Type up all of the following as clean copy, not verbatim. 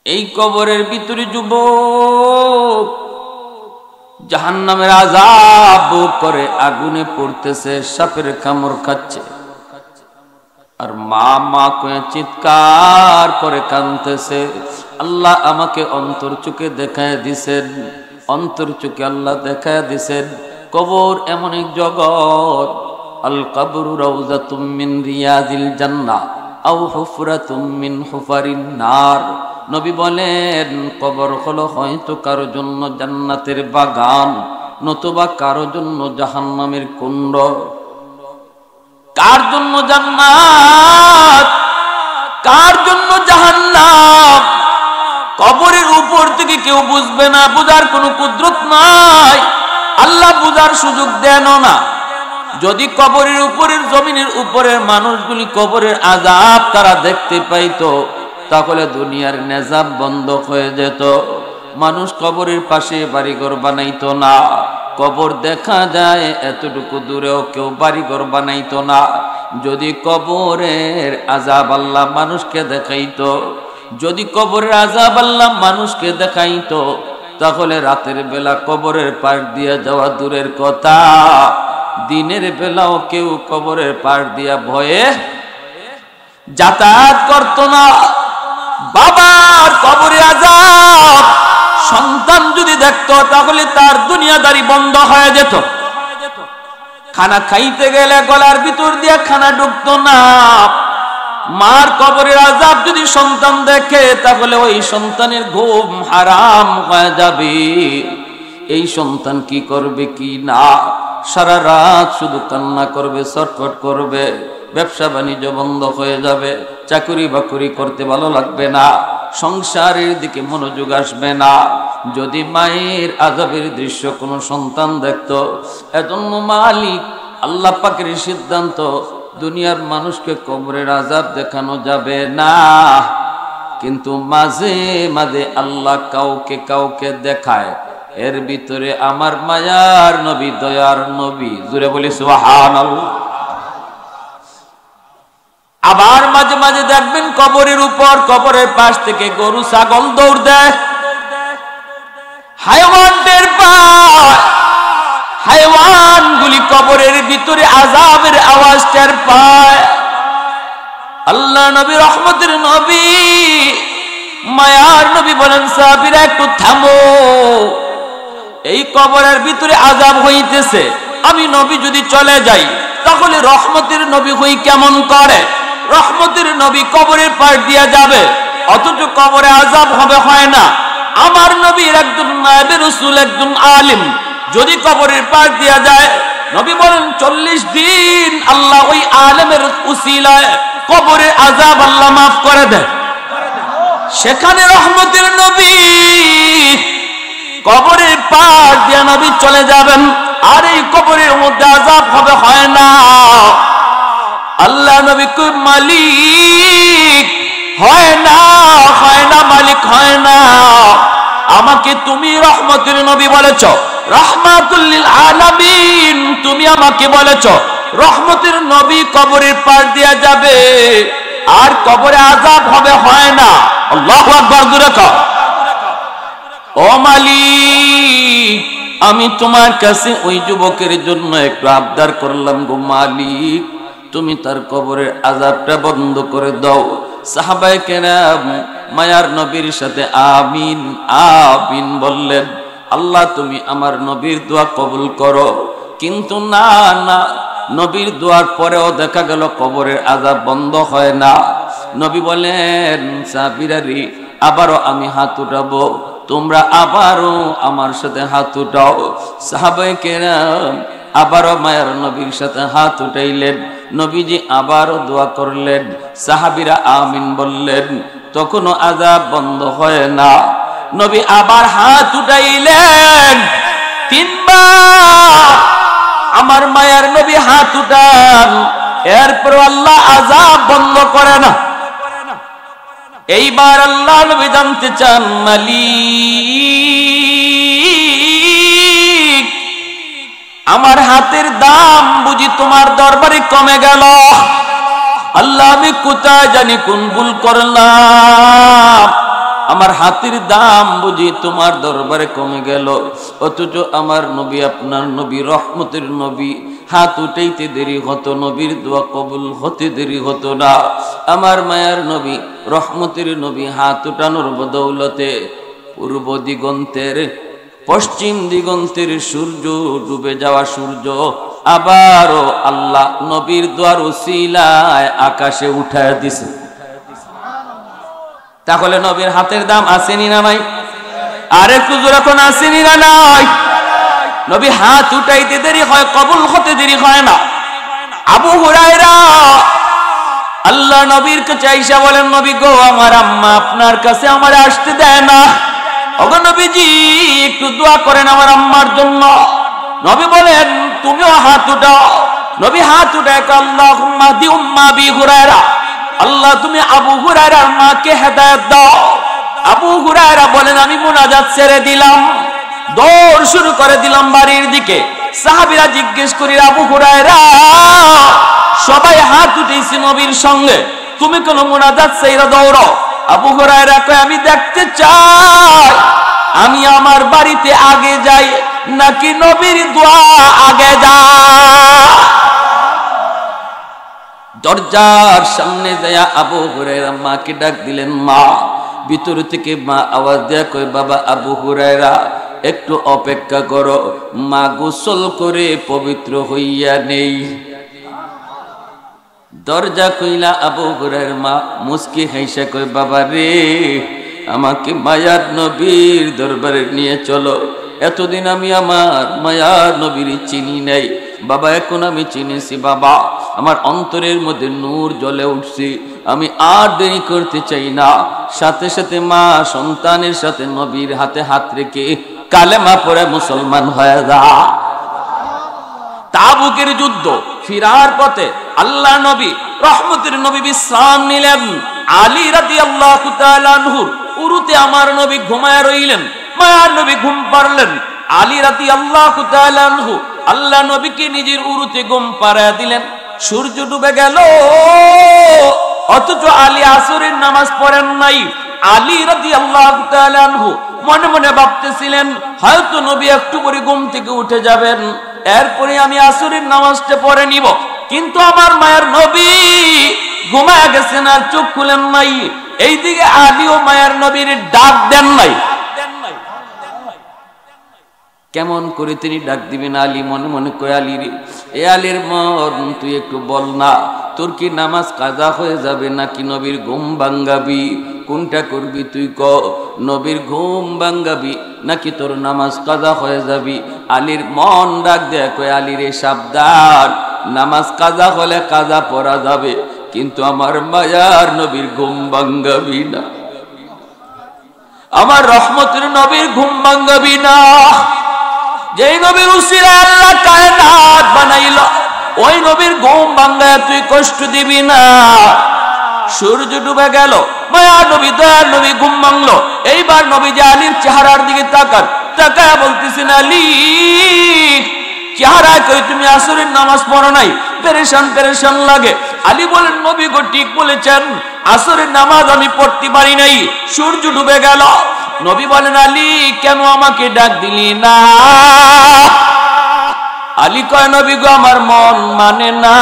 এই কবরের ভিতরে যুবক জাহান্নামের আযাব ভোগ করে আগুনে পড়তেছে, সাপের কামড় খাচ্ছে, আর মা মা কয়ে চিৎকার করে কাঁদতেছে। আল্লাহ আমাকে অন্তর চোখে দেখায় দিছেন, অন্তর চোখে আল্লাহ দেখায় দিছেন কবর এমন এক জগৎ, আল কবরু রাউযাতুম মিন রিয়াজিল জান্নাহ আও হুফরাতুম মিন হুফারিন নার। নবী বলেন কবর হলো হয়তো কারো জন্য জান্নাতের বাগান, নতুবা কারো জন্য জাহান্নামের কুণ্ড। কার জন্য জান্নাত, কার জন্য জাহান্নাম, কবরের উপর থেকে কেউ বুঝবে না, বুঝার কোনো কুদরত নাই, আল্লাহ বুঝার সুযোগ দেন না। যদি কবরের উপরের জমিনের উপরের মানুষগুলি কবরের আযাব তারা দেখতে পাইতো, তাহলে দুনিয়ার নেজাব বন্ধ হয়ে যেত। মানুষ কবরের পাশে বাড়িঘর বানাইতো না, কবর দেখা যায় এতটুকু দূরেও কেউ বাড়িঘর বানাইতো না। যদি কবরের আযাব আল্লাহ মানুষকে দেখাইতো, যদি কবরের আযাব আল্লাহ মানুষকে দেখাইতো, তাহলে রাতের বেলা কবরের পাশ দিয়ে যাওয়া দূরের কথা, দিনের বেলাও কেউ কবরের পাশ দিয়া ভয়ে যাতায়াত করত না। বাবার কবরে আযাব সন্তান যদি দেখতো, তাহলে তার দুনিয়াদারি বন্ধ হয়ে যেত। খানা খাইতে গেলে গলার ভিতর দিয়ে খানা ঢুকতো না। মার কবরের আযাব যদি সন্তান দেখে, তাহলে ওই সন্তানের ঘুম হারাম হয়ে যাবে। এই সন্তান কি করবে কি না, সারা রাত শুধু কান্না করবে, ছটফট করবে, ব্যবসা বাণিজ্য বন্ধ হয়ে যাবে, চাকরি বাকরি করতে ভালো লাগবে না, সংসারের দিকে মনোযোগ আসবে না। যদি মায়ের আযাবের দৃশ্য কোনো সন্তান দেখতো, এজন্য মালিক আল্লাহ পাকের সিদ্ধান্ত, দুনিয়ার মানুষকে কবরের আযাব দেখানো যাবে না, কিন্তু মাঝে মাঝে আল্লাহ কাউকে কাউকে দেখায়। এর ভিতরে আমার মায়ার নবী, দয়ার নবী, জুড়ে বলি সুবহানাল্লাহ। আবার মাঝে মাঝে দেখবেন কবরের উপর, কবরের পাশ থেকে গরু ছাগল দৌড় দেয়, হায়ওয়ান টের পায়, হায়ওয়ান গুলি কবরের ভিতরে আযাবের আওয়াজ টের পায়। আল্লাহ নবী, রহমতের নবী, মায়ার নবী বলেন সাহাবীরা একটু থামো, এই কবরের ভিতরে আযাব হইতেছে, আমি নবী যদি চলে যাই তাহলে রহমতের নবী হই কেমন করে? রহমতের নবী কবরের পাশ দিয়ে যাবে, অথচ কবরে আযাব হবে হয় না। আমার নবীর একজন নায়েবে রাসূল, একজন আলিম যদি কবরের পাশ দিয়ে যায়, নবী বলেন 40 দিন আল্লাহ ওই আলেমের উসিলায় কবরের আযাব আল্লাহ মাফ করে দেয়। সেখানে রহমতের নবী কবরের পাশ দিয়ে নবী চলে যাবেন, আর এই কবরের মধ্যে আযাব হবে হয় না। আল্লাহ নবী কই মালিক হয় না, হয় না, মালিক হয় না। আমাকে তুমি রহমতের নবী বলেছ, রাহমাতুল লিল আলামিন তুমি আমাকে বলেছ, রহমতের নবী কবরের পাশ দিয়ে যাবে আর কবরে আযাব হবে হয় না। আল্লাহু আকবার, জোরে কও। ও মালিক, আমি তোমার কাছে ওই যুবকের জন্য একটু আবদার করলাম গো মালিক, তুমি তার কবরের আযাবটা বন্ধ করে দাও। সাহাবায়ে কেরাম মায়ার নবীর সাথে আমিন আমিন বললেন। আল্লাহ তুমি আমার নবীর দোয়া কবুল করো। কিন্তু না না, নবীর দোয়ার পরেও দেখা গেল কবরের আযাব বন্ধ হয় না। নবী বলেন সাহাবীরারে, আবারও আমি হাত উঠাবো, তোমরা আবারও আমার সাথে হাত উঠাও। সাহাবায়ে কেরাম আবারও মায়ার নবীর সাথে হাত উঠাইলেন। নবীজি আবারও দোয়া করলেন, সাহাবীরা আমিন বললেন, তখনও আযাব বন্ধ হয় না। নবী আবার হাত উঠাইলেন 3 বার। আমার মায়ার নবী হাত উঠান, এরপর আল্লাহ আযাব বন্ধ করে না। এইবার আল্লাহ নবী জানতে চান, মালিক আমার হাতের দাম বুঝি তোমার দরবারে কমে গেল? আল্লাহ আমি কোথায় জানি কোন ভুল করলাম, আমার আমার হাতের দাম বুঝি তোমার দরবারে কমে গেল, অথচ আমার নবী আপনার নবী রহমতের নবী, হাত উঠাইতে দেরি হতো, নবীর দোয়া কবুল হতে দেরি হতো না। আমার মায়ার নবী রহমতের নবী হাত উঠানোর বদৌলতে পূর্ব দিগন্তের পশ্চিম দিগন্তের সূর্য ডুবে যাওয়া সূর্য আবারও আল্লাহ নবীর দোয়ার উসিলায় আকাশে উঠায় দিছে। তাহলে নবীর হাতের দাম আসেনি না নাই? আর একটু জোরে কোন আসেনি না নাই? নবী হাত উঠাইতে দেরি হয়, কবুল হতে দেরি হয় না। আবু হুরায়রা আল্লাহ নবীর কাছে আইসা বলেন, নবী গো, আমার আম্মা আপনার কাছে আমার আসতে দেয় না, ওগো নবীজি একটু দোয়া করেন আমার আম্মার জন্য। নবী বলেন, তুমিও হাত উঠাও। নবী হাত উঠায় আল্লাহুম্মা দি উম্মা আবি হুরায়রা, আল্লাহ তুমি আবু হুরায়রার মাকে হেদায়েত দাও। আবু হুরায়রা বলেন, আমি মুনাজাত ছেড়ে দিলাম, দৌড় শুরু করে দিলাম বাড়ির দিকে। সাহাবীরা জিজ্ঞেস করি, আবু হুরায়রা সবাই হাত উঠেছে নবীর সঙ্গে, তুমি কোন মুনাজাত ছেড়ে দৌড়াও? আবু হুরায়রা কয়, আমি দেখতে চাই আমি আমার বাড়িতে আগে যাই নাকি নবীর দোয়া আগে যায়। দরজার সামনে যায় আবু হুরায়রা মাকে ডাক দিলেন। মা ভিতর থেকে মা আওয়াজ দেয়া কয়, বাবা আবু হুরায়রা একটু অপেক্ষা করো, মা গোসল করে পবিত্র হইয়া নেই। দরজা কইলা আবু হুরায়রা মা মুস্কি হাইসা কয়, বাবা রে, আমাকে মায়ার নবীর দরবারে নিয়ে চলো। এতদিন আমি আমার মায়ার নবীর চিনি নাই বাবা, এখন আমি চিনেছি বাবা, আমার অন্তরের মধ্যে নূর জ্বলে উঠছে, আমি আর দেরি করতে চাই না। সাথে সাথে মা সন্তানের সাথে নবীর হাতে হাত রেখে কালেমা পড়ে মুসলমান হয়ে যায়। তাবুকের যুদ্ধ ফিরার পথে আল্লাহ নবী রহমতের নবী বিশ্রাম নিলেন। আলী রাদিয়াল্লাহু তাআলা আনহু উরুতে আমার নবী ঘুমায় রইলেন। মায়ার নবী ঘুম পাড়লেন। আলী রাদিয়াল্লাহু তাআলা আনহু আল্লাহ নবীকে নিজের উরুতে ঘুম পাড়ায় দিলেন। সূর্য ডুবে গেল, অথচ আলী আসরের নামাজ পড়েন নাই। আলী রাদিয়াল্লাহু তাআলা আনহু মনে মনে ভাবতেছিলেন, হয়তো নবী একটু পরে ঘুম থেকে উঠে যাবেন, এরপরে আমি আসরের নামাজটা পড়ে নিব। কিন্তু আমার মায়ের নবী ঘুমায় গেছেন আর চোখ খুলেন নাই। এইদিকে আলী ও মায়ের নবীর ডাক দেন নাই। কেমন করে তিনি ডাক দিবেন? আলী মনে মনে কয়, আলী রে, এ আলীর মন, তুই একটু বল না, তোর কি নামাজ কাজা হয়ে যাবে নাকি নবীর ঘুম ভাঙ্গাবি? কোনটা করবি তুই ক? নবীর ঘুম ভাঙ্গাবি নাকি তোর নামাজ কাজা হয়ে যাবি? আলীর মন ডাক দেয়, কয় আলী রে সাবধান, নামাজ কাজা হলে কাজা পড়া যাবে, কিন্তু আমার মায়ার নবীর ঘুম ভাঙ্গাবি না, আমার রহমতের নবীর ঘুম ভাঙ্গাবি না। যেই নবীর উসিলায় আল্লাহ কায়নাত বানাইল, ওই নবীর ঘুম ভাঙ্গায় তুই কষ্ট দিবি না। সূর্য ডুবে গেল, মায়ার নবী দয়ার নবী ঘুম ভাঙলো। এইবার নবী যে আলীর চেহারার দিকে তাকান, তাকায় বলতেছেন, আলী চেহারা কই তুমি আসরের নামাজ পড়ো নাই, পেরেশান পেরেশান লাগে। আলী বলেন, নবী গো ঠিক বলেছেন, আসরের নামাজ আমি পড়তে পারি নাই, সূর্য ডুবে গেল। নবী বলেন, আলী কেন আমাকে ডাক দিলি না? আলী কয়, নবী গো আমার মন মানে না,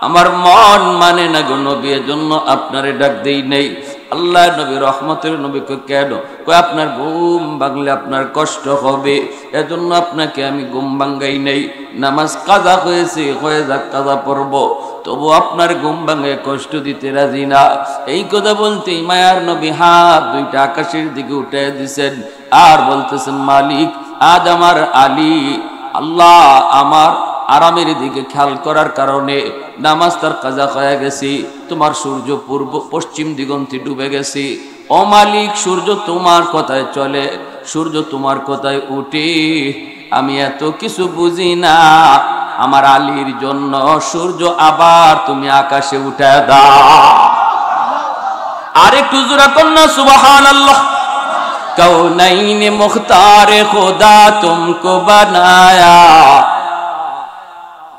আমার মন মানে না গো নবী, এজন্য আপনারে ডাক দেই নেই। আল্লাহ নবী রহমতের নবীকে কেন কয়, আপনার ঘুম ভাঙলে আপনার কষ্ট হবে, এজন্য আপনাকে আমি ঘুম ভাঙ্গাই নেই। নামাজ কাজা হয়েছে, হয়ে যাক, কাজা পড়ব, তবু আপনার ঘুম ভাঙে কষ্ট দিতে রাজি না। এই কথা বলতেই মায়ার নবী হাত দুইটা আকাশের দিকে উঠে দিছেন আর বলতেছেন, মালিক আজ আমার আলী, আল্লাহ আমার আরামের দিকে খেয়াল করার কারণে নামাজ তার কাজা হয়ে গেছে, তোমার সূর্য পূর্ব পশ্চিম দিগন্তে ডুবে গেছে। ও মালিক, সূর্য তোমার কথায় চলে, সূর্য তোমার কথায় উঠে, আমি এত কিছু বুঝি না, আমার আলীর জন্য সূর্য আবার তুমি আকাশে উঠে দাও। আরেকটু জোরে কন্যা সুবহানাল্লাহ। কৌনাইন মুখতার খুদা তুমকো বানায়া,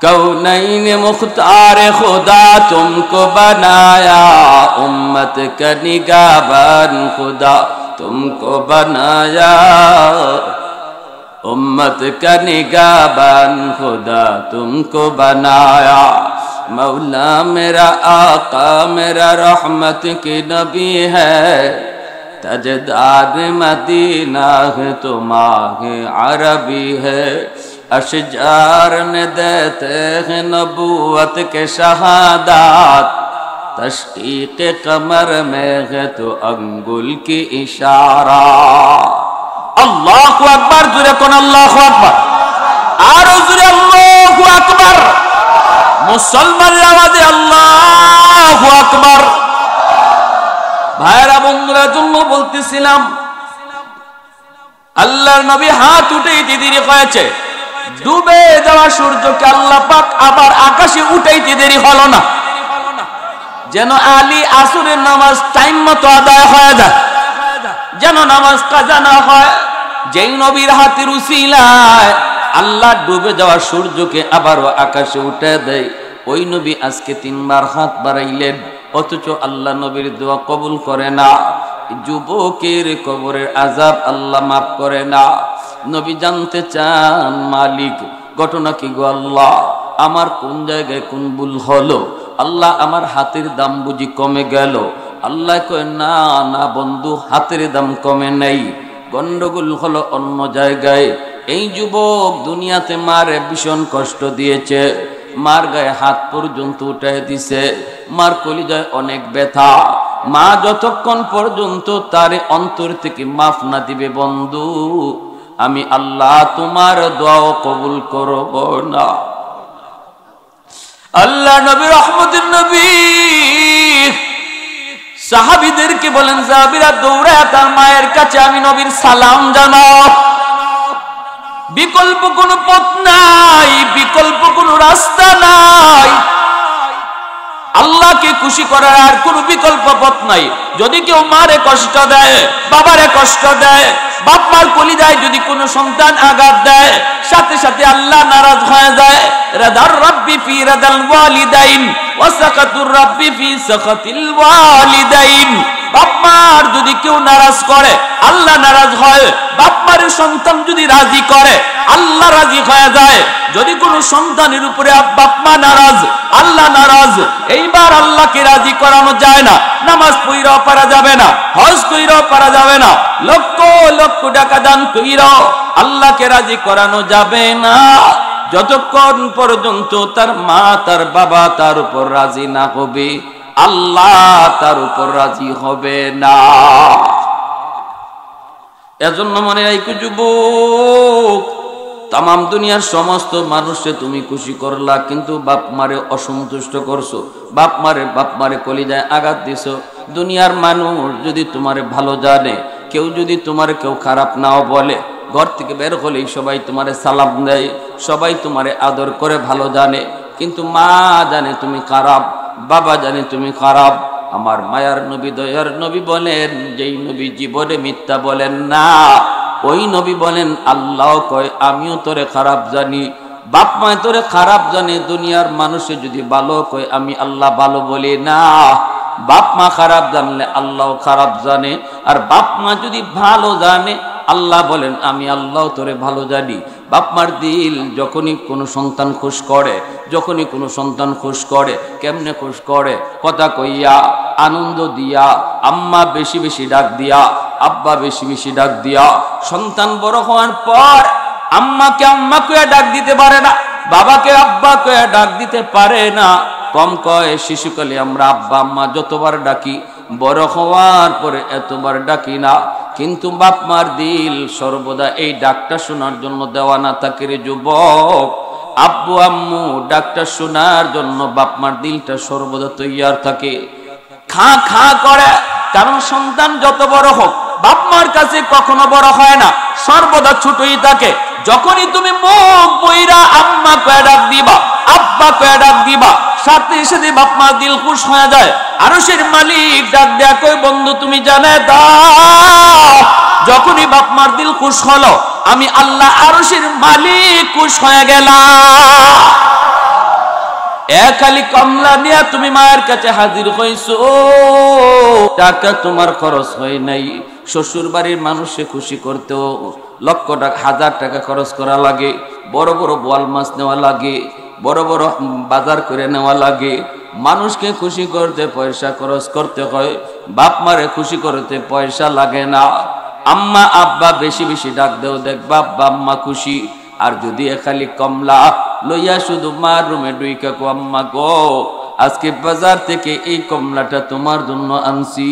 कौनैन मुख्तार खुदा तुमको बनाया, उम्मत का निगाहबान खुदा तुमको बनाया, उम्मत का निगाहबान खुदा तुमको बनाया। मौला मेरा आका मेरा रहमत की नबी है, तजदार मदीना है तो माहे अरबी है। अशजार में देते हैं नबूवत के शहादात, तशकीक कमर में है तो अंगुल की इशारा। अल्लाहु अकबर, जुरे कोन अल्लाहु अकबर, आरो जुरे अल्लाहु अकबर। मुसलमान आवाज़ে अल्लाहु अकबर। ভাইরা বন্ধুরা জন্য বলতেছিলাম, আল্লাহর নবী হাত উঠাইতে দেরি হয়েছে, ডুবে যাওয়া সূর্যকে আল্লাহ পাক আবার আকাশে উঠাইতে দেরি হলো না, যেন আলী আসরের নামাজ টাইম মতো আদায় হয়ে যায়, যেন নামাজ কাজা না হয়। যেই নবীর হাতের উসিলায় আল্লাহ ডুবে যাওয়া সূর্যকে আবারও আকাশে উঠে দেয়, ওই নবী আজকে 3 বার হাত বাড়াইলেন, অথচ আল্লাহ নবীর দোয়া কবুল করে না। যুবকের কবরের আযাব আল্লাহ মাফ করে না। নবী জানতে চান, মালিক ঘটনা কি গো আল্লাহ, আমার কোন জায়গায় কোন ভুল হলো? আল্লাহ আমার হাতের দাম বুঝি কমে গেল? আল্লাহ কয়, না না বন্ধু, হাতের দাম কমে নাই, গন্ডগোল হলো অন্য জায়গায়। এই যুবক দুনিয়াতে মারে ভীষণ কষ্ট দিয়েছে, মার গায়ে হাত পর্যন্ত উঠায় দিছে, মার কলিজায় অনেক ব্যথা। মা যতক্ষণ পর্যন্ত তার অন্তর থেকে মাফ না দিবে, বন্ধু আমি আল্লাহ তোমার দোয়াও কবুল করব না। আল্লাহ নবী রহমতের নবী সাহাবীদেরকে বলেন, সাহাবীরা দৌড়ায় তার মায়ের কাছে, আমি নবীর সালাম জানাও। বিকল্প কোনো পথ নাই, বিকল্প কোনো রাস্তা নাই, আল্লাহকে খুশি করার আর কোনো বিকল্প পথ নাই। যদি কেউ মারে কষ্ট দেয়, বাবারে কষ্ট দেয়, বাপ মার কলিজায় যদি কোনো সন্তান আঘাত দেয়, সাথে সাথে আল্লাহ নারাজ হয়ে যায়। রাদার রাব্বি ফি রাদাল ওয়ালিদাইন ওয়া সাকাতুর রাব্বি ফি সাকাতিল ওয়ালিদাইন। বাপ মার যদি কেউ নারাজ করে, আল্লাহ নারাজ হয়। বাপ মার সন্তান যদি রাজি করে, আল্লাহ রাজি হয়ে যায়। যদি কোনো সন্তানের উপরে বাপ মা নারাজ, আল্লাহ নারাজ। এইবার আল্লাহকে রাজি করানো যায় না, নামাজ পড়াও পারা যাবে না, হজ কইরাও পারা যাবে না, লক্ষ লক্ষ টাকা দান কইরাও আল্লাহকে রাজি করানো যাবে না, যতক্ষণ পর্যন্ত তার মা তার বাবা তার উপর রাজি না হবে, আল্লাহ তার উপর রাজি হবে না। এজন্য মনে রাখো যুবক, তাম দুনিয়ার সমস্ত মানুষে তুমি খুশি করলা, কিন্তু বাপ মারে অসন্তুষ্ট করছো, বাপ মারে কলিজায় আঘাত দিছো। দুনিয়ার মানুষ যদি তোমারে ভালো জানে, কেউ যদি তোমারে কেউ খারাপ নাও বলে, ঘর থেকে বের হলেই সবাই তোমারে সালাম দেয়, সবাই তোমারে আদর করে ভালো জানে, কিন্তু মা জানে তুমি খারাপ, বাবা জানে তুমি খারাপ। আমার মায়ার নবী দয়ার নবী বলেন, যেই নবী জীবনে মিথ্যা বলেন না, ওই নবী বলেন আল্লাহ কয় আমিও তোরে খারাপ জানি, বাপ মা তোরে খারাপ জানে। দুনিয়ার মানুষে যদি ভালো কয়, আমি আল্লাহ ভালো বলি না। বাপ মা খারাপ জানলে আল্লাহ খারাপ জানে, আর বাপ মা যদি ভালো জানে, আল্লাহ বলেন আমি আল্লাহ তোরে ভালো জানি। বাপ মার দিল যখনই কোনো সন্তান খুশ করে, যখনই কোনো সন্তান খুশ করে, কেমনে খুশ করে? কথা কইয়া, আনন্দ দিয়া, আম্মা বেশি বেশি ডাক দিয়া, আব্বা বেশি বেশি ডাক দিয়া। সন্তান বড় হওয়ার পর আম্মাকে আম্মা কইয়া ডাক দিতে পারে না, বাবাকে আব্বা কইয়া ডাক দিতে পারে না। কম কয় শিশুকালে আমরা আব্বা আম্মা যতবার ডাকি, বড় হওয়ার পরে এতবার ডাকি না। কিন্তু বাপ মার দিল সর্বদা এই ডাকটা শোনার জন্য দেওয়া না থাকে রে যুবক। আব্বু আম্মু ডাকটা শোনার জন্য বাপ মার দিলটা সর্বদা তৈয়ার থাকে, খা খা করে। কারণ সন্তান যত বড় হোক, বাপ মার কাছে কখনো বড় হয় না, সর্বদা ছোটই থাকে। যখনই তুমি মুখ বইরা আম্মা কয়ে ডাক দিবা, আব্বা কয়ে ডাক দিবা, সাথে সাথে বাপ মার দিল খুশ হয়ে যায়। আরশের মালিক ডাক দেয়া কই, বন্ধু তুমি জানে দাও, যখনই বাপ মার দিল খুশ হলো, আমি আল্লাহ আরশের মালিক খুশ হয়ে গেলাম। খালি কমলা নিয়ে তুমি মায়ের কাছে হাজির হইছো, টাকা তোমার খরচ হয় নাই। শ্বশুর বাড়ির মানুষকে খুশি করতেও লক্ষ টাকা, 1000 টাকা খরচ করা লাগে, বড় বড় বোয়াল মাছ নেওয়া লাগে, বড় বড় বাজার করে নেওয়া লাগে। মানুষকে খুশি করতে পয়সা খরচ করতে হয়, বাপ মারে খুশি করতে পয়সা লাগে না। আম্মা আব্বা বেশি বেশি ডাক দেও, দেখবা আব্বা আম্মা খুশি। আর যদি খালি কমলা লইয়া শুধু মার রুমে ডুইকা কো, আম্মা গো আজকে বাজার থেকে এই কমলাটা তোমার জন্য আনছি,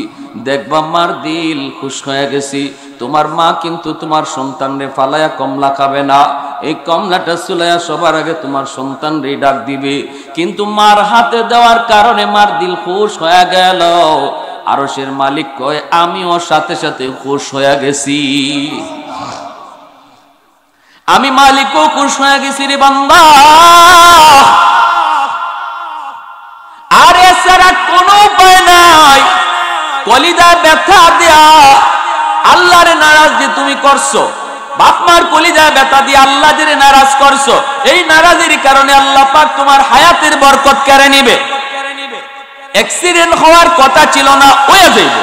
দেখবা মার দিল খুশ হয়ে গেছি। তোমার মা কিন্তু তোমার সন্তানরে ফালায়া কমলা খাবে না, এই কমলাটা চুলাইয়া সবার আগে তোমার সন্তানরে ডাক দিবে। কিন্তু মার হাতে দেওয়ার কারণে মার দিল খুশ হয়ে গেল। আরশের মালিক কয় আমিও সাথে সাথে খুশ হয়ে গেছি, আমি মালিকও খুশ হয়ে গেছি রে বান্দা। আর এছাড়া কোনো উপায় নাই। কলিজা ব্যথা দেয়া আল্লাহরে নারাজ যে তুমি করছো, বাপ মার কলিজা ব্যথা দিয়ে আল্লাহ যে নারাজ করছো, এই নারাজের কারণে আল্লাহ পাক তোমার হায়াতের বরকত কেড়ে নিবে। অ্যাক্সিডেন্ট হওয়ার কথা ছিল না, হয়ে যাইবে।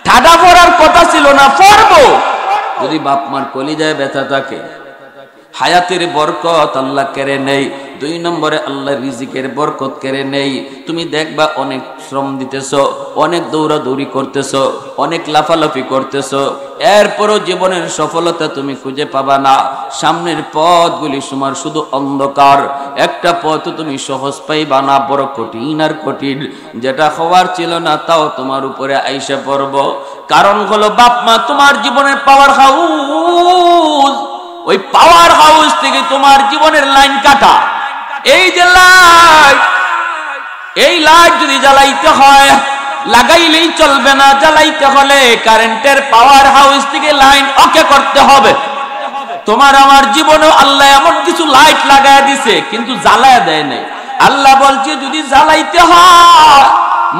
ঠাডা পড়ার কথা ছিল না, পড়বো। যদি বাপ মার কলিজায় ব্যথা থাকে, হায়াতের বরকত আল্লাহ কেড়ে নেই। 2 নম্বরে আল্লাহ রিজিকের বরকত কেড়ে নেই। তুমি দেখবা অনেক শ্রম দিতেছ, অনেক দৌড়াদৌড়ি করতেছ, অনেক লাফালাফি করতেছ, এরপরও জীবনের সফলতা তুমি খুঁজে পাবা না। সামনের পথগুলি তোমার শুধু অন্ধকার। একটা পথ তুমি সহজ পাইবা না, বড় কঠিন আর কঠিন। যেটা হওয়ার ছিল না তাও তোমার উপরে আইসা পড়ব। কারণ হলো বাপ মা তোমার জীবনের পাওয়ার হাউস, ওই পাওয়ার হাউস থেকে তোমার জীবনের লাইন কাটা। এই যে লাইট, এই লাইট যদি জ্বালাইতে হয় লাগাইলেই চলবে না, জ্বালাইতে হলে কারেন্টের পাওয়ার হাউস থেকে লাইন ওকে করতে হবে। তোমার আমার জীবনেও আল্লাহ এমন কিছু লাইট লাগায় দিছে, কিন্তু জ্বালায় দেয় নাই। আল্লাহ বলছে যদি জ্বালাইতে হয়,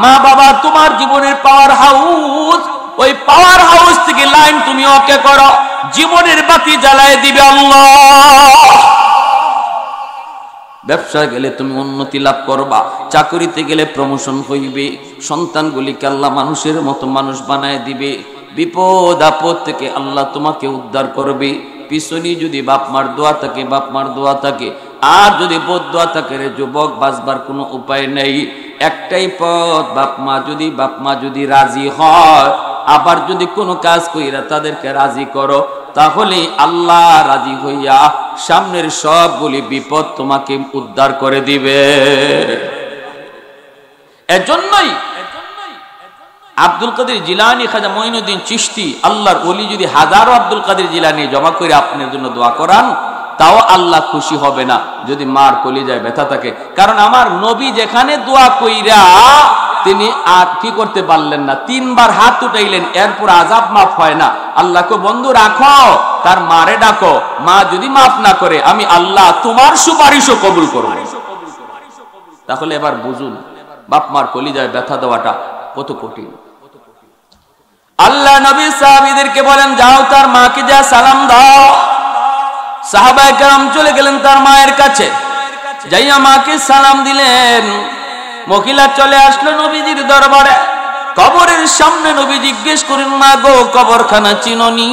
মা বাবা তোমার জীবনের পাওয়ার হাউস, ওই পাওয়ার হাউস থেকে লাইন তুমি ওকে করো, জীবনের বাতি জ্বালায় দিবে আল্লাহ। ব্যবসা গেলে তুমি উন্নতি লাভ করবা, চাকরিতে গেলে প্রমোশন হইবে, সন্তানগুলিকে আল্লাহ মানুষের মতো মানুষ বানায় দিবে, বিপদ আপদ থেকে আল্লাহ তোমাকে উদ্ধার করবে। পিছনে যদি বাপ মার দোয়া থাকে, বাপ মার দোয়া থাকে, আর যদি বদদোয়া থাকে রে যুবক, বাঁচবার কোনো উপায় নেই। একটাই পথ, বাপ মা যদি রাজি হয়, আবার যদি কোনো কাজ কইরা তাদেরকে রাজি করো, তাহলে আল্লাহ রাজি হইয়া সামনের সবগুলি বিপদ তোমাকে উদ্ধার করে দিবে। এজন্যই আব্দুল কাদের জিলানী, খাজা মঈনুদ্দিন চিশতি, আল্লাহর ওলি যদি হাজারো আব্দুল কাদের জিলানী জমা করে আপনার জন্য দোয়া করান, তাও আল্লাহ খুশি হবে না যদি মার কলিজায় ব্যথা থাকে। কারণ আমার নবী যেখানে দোয়া কইরা তিনি আর কি করতে পারলেন না, 3 বার হাত উঠাইলেন, এরপর আযাব মাফ হয় না। আল্লাহকে বন্ধু রাখো, তার মারে ডাকো, মা যদি মাফ না করে আমি আল্লাহ তোমার সুপারিশও কবুল করব। তাহলে এবার বুঝুন বাপ মার কলিজায় ব্যথা দেওয়াটা কত কঠিন। আল্লাহ নবী সাহাবীদেরকে বলেন যাও তার মাকে যা সালাম দাও। সাহাবায়ে কেরাম চলে গেলেন তার মায়ের কাছে, যাইয়া মাকে সালাম দিলেন। মহিলা চলে আসলো নবীজির দরবারে, কবরের সামনে নবী জিজ্ঞেস করেন মা গো কবরখানা চিনোনি?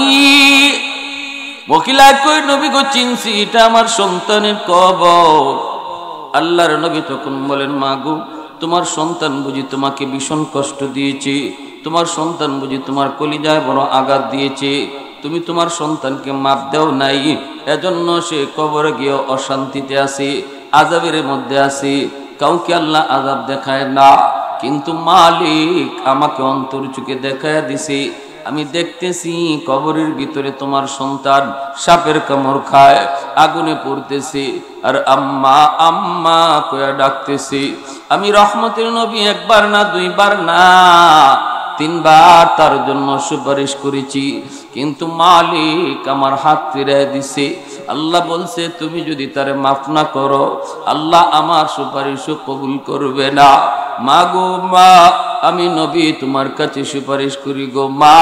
মহিলা কই নবী গো চিনছি, এটা আমার সন্তানের কবর। আল্লাহর নবী তখন বলেন মা গো তোমার সন্তান বুঝি তোমাকে ভীষণ কষ্ট দিয়েছে, তোমার সন্তান বুঝি তোমার কলিজায় বড় আঘাত দিয়েছে, তুমি তোমার সন্তানকে মাপ দাও নাই, এজন্য সে কবরে গিয়ে অশান্তিতে আছে, আযাবের মধ্যে আছে। কাউকে আল্লাহ আযাব দেখায় না, কিন্তু মালিক আমাকে অন্তর চোখে দেখায় দিছে। আমি দেখতেছি কবরের ভিতরে তোমার সন্তান সাপের কামড় খায়, আগুনে পড়তেছে, আর আম্মা আম্মা কয়ে ডাকতেছে। আমি রহমতের নবী 1 বার না 2 বার না 3 বার তার জন্য সুপারিশ করেছি, কিন্তু মালিক আমার হাত ফিরিয়ে দিছে। আল্লাহ বলছে তুমি যদি তারে মাফ না করো, আল্লাহ আমার সুপারিশও কবুল করবে না। মা গো মা, আমি নবী তোমার কাছে সুপারিশ করি গো মা,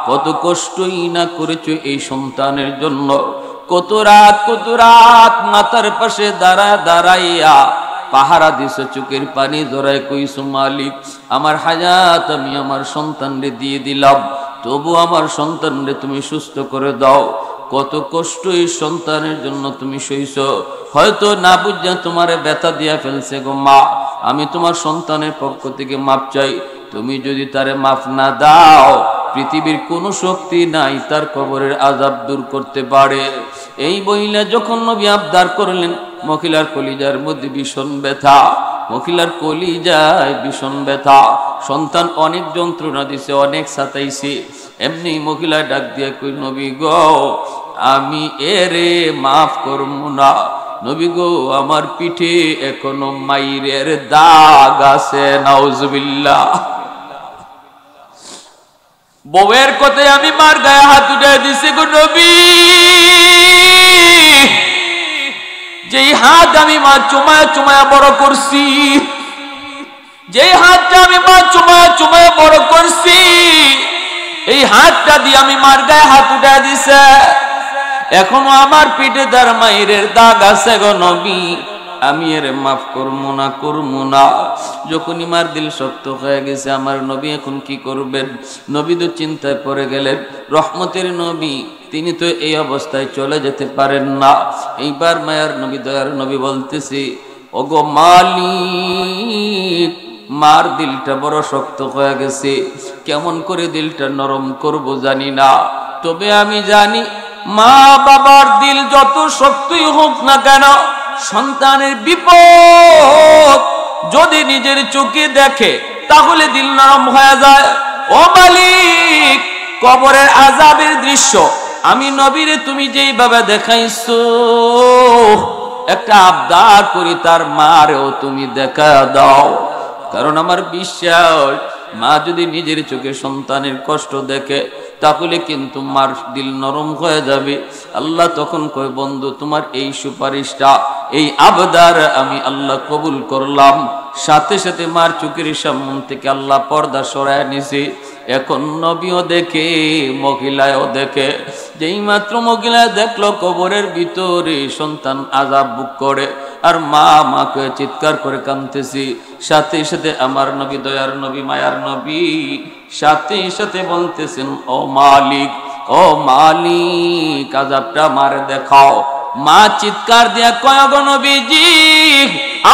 কত কষ্টই না করেছো এই সন্তানের জন্য। কত রাত মাতার পাশে দাঁড়াইয়া পাহারা দিছো, চোখের পানি জড়ায় কইছো মালিক আমার হায়াত আমি আমার সন্তানরে দিয়ে দিলাম, তবু আমার সন্তানরে তুমি সুস্থ করে দাও। কত কষ্ট এই সন্তানের জন্য তুমি সইছো, হয়তো না বুঝা তোমারে ব্যথা দিয়া ফেলছে গো মা, আমি তোমার সন্তানের পক্ষ থেকে মাপ চাই। তুমি যদি তারে মাফ না দাও, পৃথিবীর কোনো শক্তি নাই তার কবরের আযাব দূর করতে পারে। এই বইলা যখন নবী আবদার করলেন, মহিলার কলিজার মধ্যে ভীষণ ব্যথা, মহিলার কলিজায় ভীষণ ব্যথা। সন্তান অনেক যন্ত্রণা দিছে, অনেক সাতাইছে। এমনি মহিলা ডাক দিয়া কই, নবী গো আমি এরে মাফ করবো না। নবী গো আমার পিঠে এখনো মাইরের দাগ আছে, নাউজুবিল্লাহ। বউয়ের কথায় আমি মার গায়ে হাত উঠে দিছি গো নবী, যেই হাত আমি মা চুমায়া চুমায়া বড় করছি, যেই হাতটা আমি মা চুমায়া চুমায়া বড় করছি, এই হাতটা দিয়ে আমি মার গায়ে হাত উঠে দিছে, এখনো আমার পিঠে তার মায়ের দাগ আছে গো নবী, আমি এর মাফ করবো না করবো না। যখনই মার দিল শক্ত হয়ে গেছে, আমার নবী এখন কি করবেন? নবী তো চিন্তায় পড়ে গেলেন। রহমতের নবী, তিনি তো এই অবস্থায় চলে যেতে পারেন না। এইবার মায়ার নবী, দয়ার নবী বলতেছি, ওগো মালিক, মার দিলটা বড় শক্ত হয়ে গেছে, কেমন করে দিলটা নরম করব জানি না, তবে আমি জানি মা বাবার দিল যত শক্তই হোক না কেন, সন্তানের বিপদ যদি নিজের চোখে দেখে তাহলে দিল নরম হয়ে যায়। ও মালিক, কবরের আযাবের দৃশ্য আমি নবীরে তুমি যেইভাবে দেখাইছো, একটা আবদার করি তার মারেও তুমি দেখা দাও। কারণ আমার বিশ্বাস, মা যদি নিজের চোখে সন্তানের কষ্ট দেখে তাহলে কিন্তু মার দিল নরম হয়ে যাবে। আল্লাহ তখন কয়, বন্ধু তোমার এই সুপারিশটা, এই আবদার আমি আল্লাহ কবুল করলাম। সাথে সাথে মার চোখের সামনে থেকে আল্লাহ পর্দা সরায় নিছে। এখন নবীও দেখে, মহিলাও দেখে। যেই মাত্র মহিলা দেখলো কবরের ভিতরে সন্তান আযাব ভোগ করে আর মা মাকে চিৎকার করে কাঁদতেছি, সাথে সাথে আমার নবী, দয়ার নবী, মায়ার নবী সাথে সাথে বলতেছেন, ও মালিক, ও মালিক, আযাবটা মারে দেখাও। মা চিৎকার দিয়া কয়, গো নবীজি,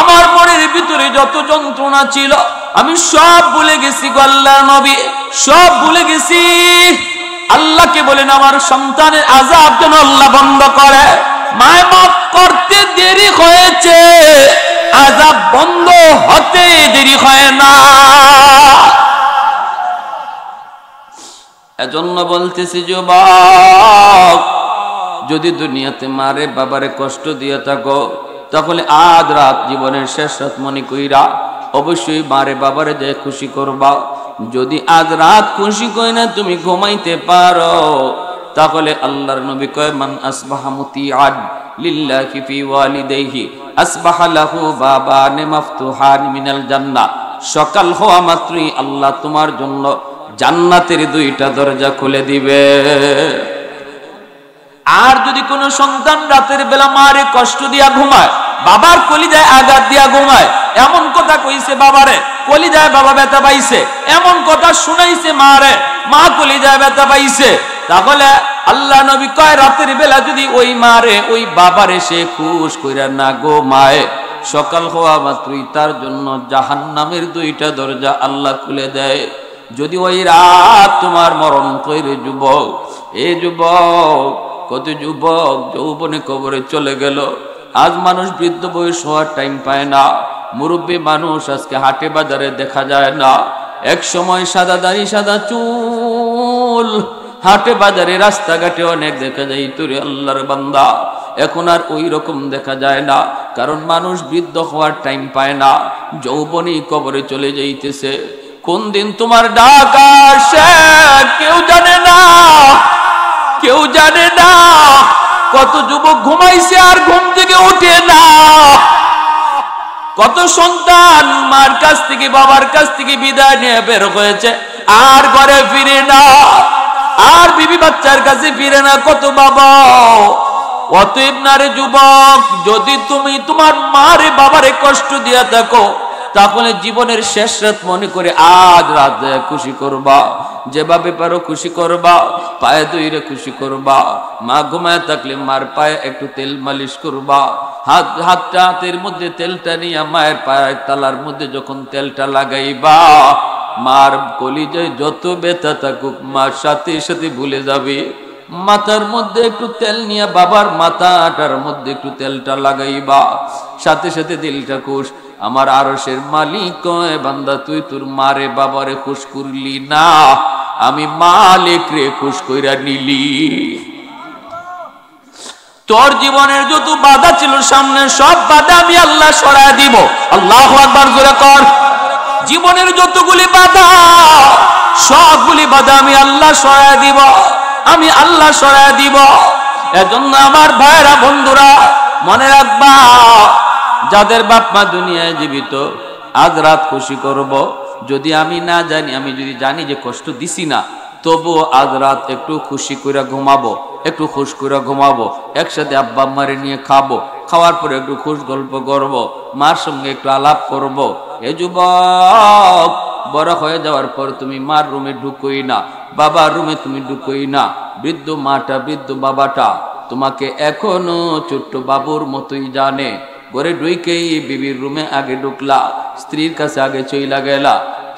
আমার মনের ভিতরে যত যন্ত্রণা ছিল আমি সব ভুলে গেছি গো আল্লাহর নবী, সব ভুলে গেছি। আল্লাহকে বলেন আমার সন্তানের আযাব যেন আল্লাহ বন্ধ করে। মায় মাফ করতে দেরি হয়েছে, আযাব বন্ধ হতে দেরি হয় না। এজন্য বলতেছি যুবক, যদি দুনিয়াতে মারে বাবারে কষ্ট দিয়ে থাকো, তাহলে আজ রাত জীবনের শেষ রাত মনে কইরা অবশ্যই মারে বাবারে যে খুশি করবা। যদি আজ রাত খুশি কই না তুমি ঘুমাইতে পারো, তাহলে আল্লাহর নবী কয়, মান আসবাহা মুতিআন লিল্লাহি ফি ওয়ালিদাইহি আসবাহা লাহু বাবান মাফতুহান মিনাল জান্নাহ। সকাল হওয়া মাত্রই আল্লাহ তোমার জন্য জান্নাতের দুইটা দরজা খুলে দিবে। আর যদি কোন সন্তান রাতের বেলা মারে কষ্ট দিয়া ঘুমায়, বাবার কলিজায় আঘাত দিয়া ঘুমায়, এমন কথা কইছে বাবারে, কলিজায় বাবা ব্যথা পাইছে, এমন কথা শুনাইছে মারে, মা কলিজায় ব্যথা পাইছে, তাহলে আল্লাহ নবী কয়, রাতের বেলা যদি ওই মারে ওই বাবারে সে খুশ কইরা না ঘুমায়, সকাল হওয়া মাত্রই তার জন্য জাহান্নামের দুইটা দরজা আল্লাহ খুলে দেয়। যদি ওই রাত তোমার মরণ কইরে যুবক, এ যুবক, কত যুবক যৌবনে কবরে চলে গেল। আজ মানুষ বৃদ্ধ বয়স হওয়ার টাইম পায় না, মুরব্বী মানুষ আজকে হাটে বাজারে দেখা যায় না। এক সময় সাদা দাড়ি সাদা চুল, হাটে বাজারে রাস্তাঘাটে অনেক দেখা যায়, তোরে আল্লাহর বান্দা এখন আর ওই রকম দেখা যায় না, কারণ মানুষ বৃদ্ধ হওয়ার টাইম পায় না, যৌবনেই কবরে চলে যাইতেছে। কোন দিন তোমার ডাক আসে কেউ জানে না, কেউ জানে না। কত যুবক ঘুমাইছে আর ঘুম থেকে উঠে না, কত সন্তান মার কাছ থেকে বাবার কাছ থেকে বিদায় নিয়ে বের হয়েছে আর ঘরে ফিরে না, আর বিবি বাচ্চার কাছে ফিরে না। কত বাবা অতএব নারে যুবক, যদি তুমি তোমার মারে বাবারে কষ্ট দিয়া থাকো, তাহলে জীবনের শেষ রাত মনে করে আজ রাত খুশি করবা, যেভাবে পারো খুশি করবা, পায়ে দইরে খুশি করবা। মা ঘুমায় থাকলে মার পায়ে একটু তেল মালিশ করবা, হাতটা হাতের মধ্যে তেলটা নিয়ে মায়ের পায়ের তালার মধ্যে যখন তেলটা লাগাইবা, মার কলিজায় যত ব্যথা থাকুক মার সাথে সাথে ভুলে যাবে। মাথার মধ্যে একটু তেল নিয়ে বাবার মাথাটার মধ্যে একটু তেলটা লাগাইবা, সাথে সাথে দিলটা খুশ। আমার আরশের মালিক কয়, বান্দা তুই তোর মারে বাবারে খুশ করলি না, আমি মালিক রে খুশ কইরা নিলি। তোর জীবনের যত বাধা ছিল সামনে, সব বাধা আমি আল্লাহ সরায় দিব। আল্লাহু আকবার জোরে কর। জীবনের যতগুলি বাধা, সবগুলি বাধা আমি আল্লাহ সরায় দিব, আমি আল্লাহ সরায় দিব। এজন্য আমার ভাইরা বন্ধুরা মনে রাখবা, যাদের বাপ মা দুনিয়ায় জীবিত, আজ রাত খুশি করব। যদি আমি না জানি, আমি যদি জানি যে কষ্ট দিছি না, তবু আজ রাত একটু খুশি করে ঘুমাবো, একটু খুশ করে ঘুমাবো, একসাথে আব্বা আম্মারে নিয়ে খাবো, খাওয়ার পরে একটু খুশ গল্প করব, মার সঙ্গে একটু আলাপ করব। এ যুবক, বড় হয়ে যাওয়ার পর তুমি মার রুমে ঢুকোই না, বাবার রুমে তুমি ঢুকোই না। বৃদ্ধ মাটা, বৃদ্ধ বাবাটা তোমাকে এখনো ছোট্ট বাবুর মতোই জানে। ঘরে ঢুকেই বিবির রুমে আগে ঢুকলা, স্ত্রীর কাছে আগে চইলা গেলা,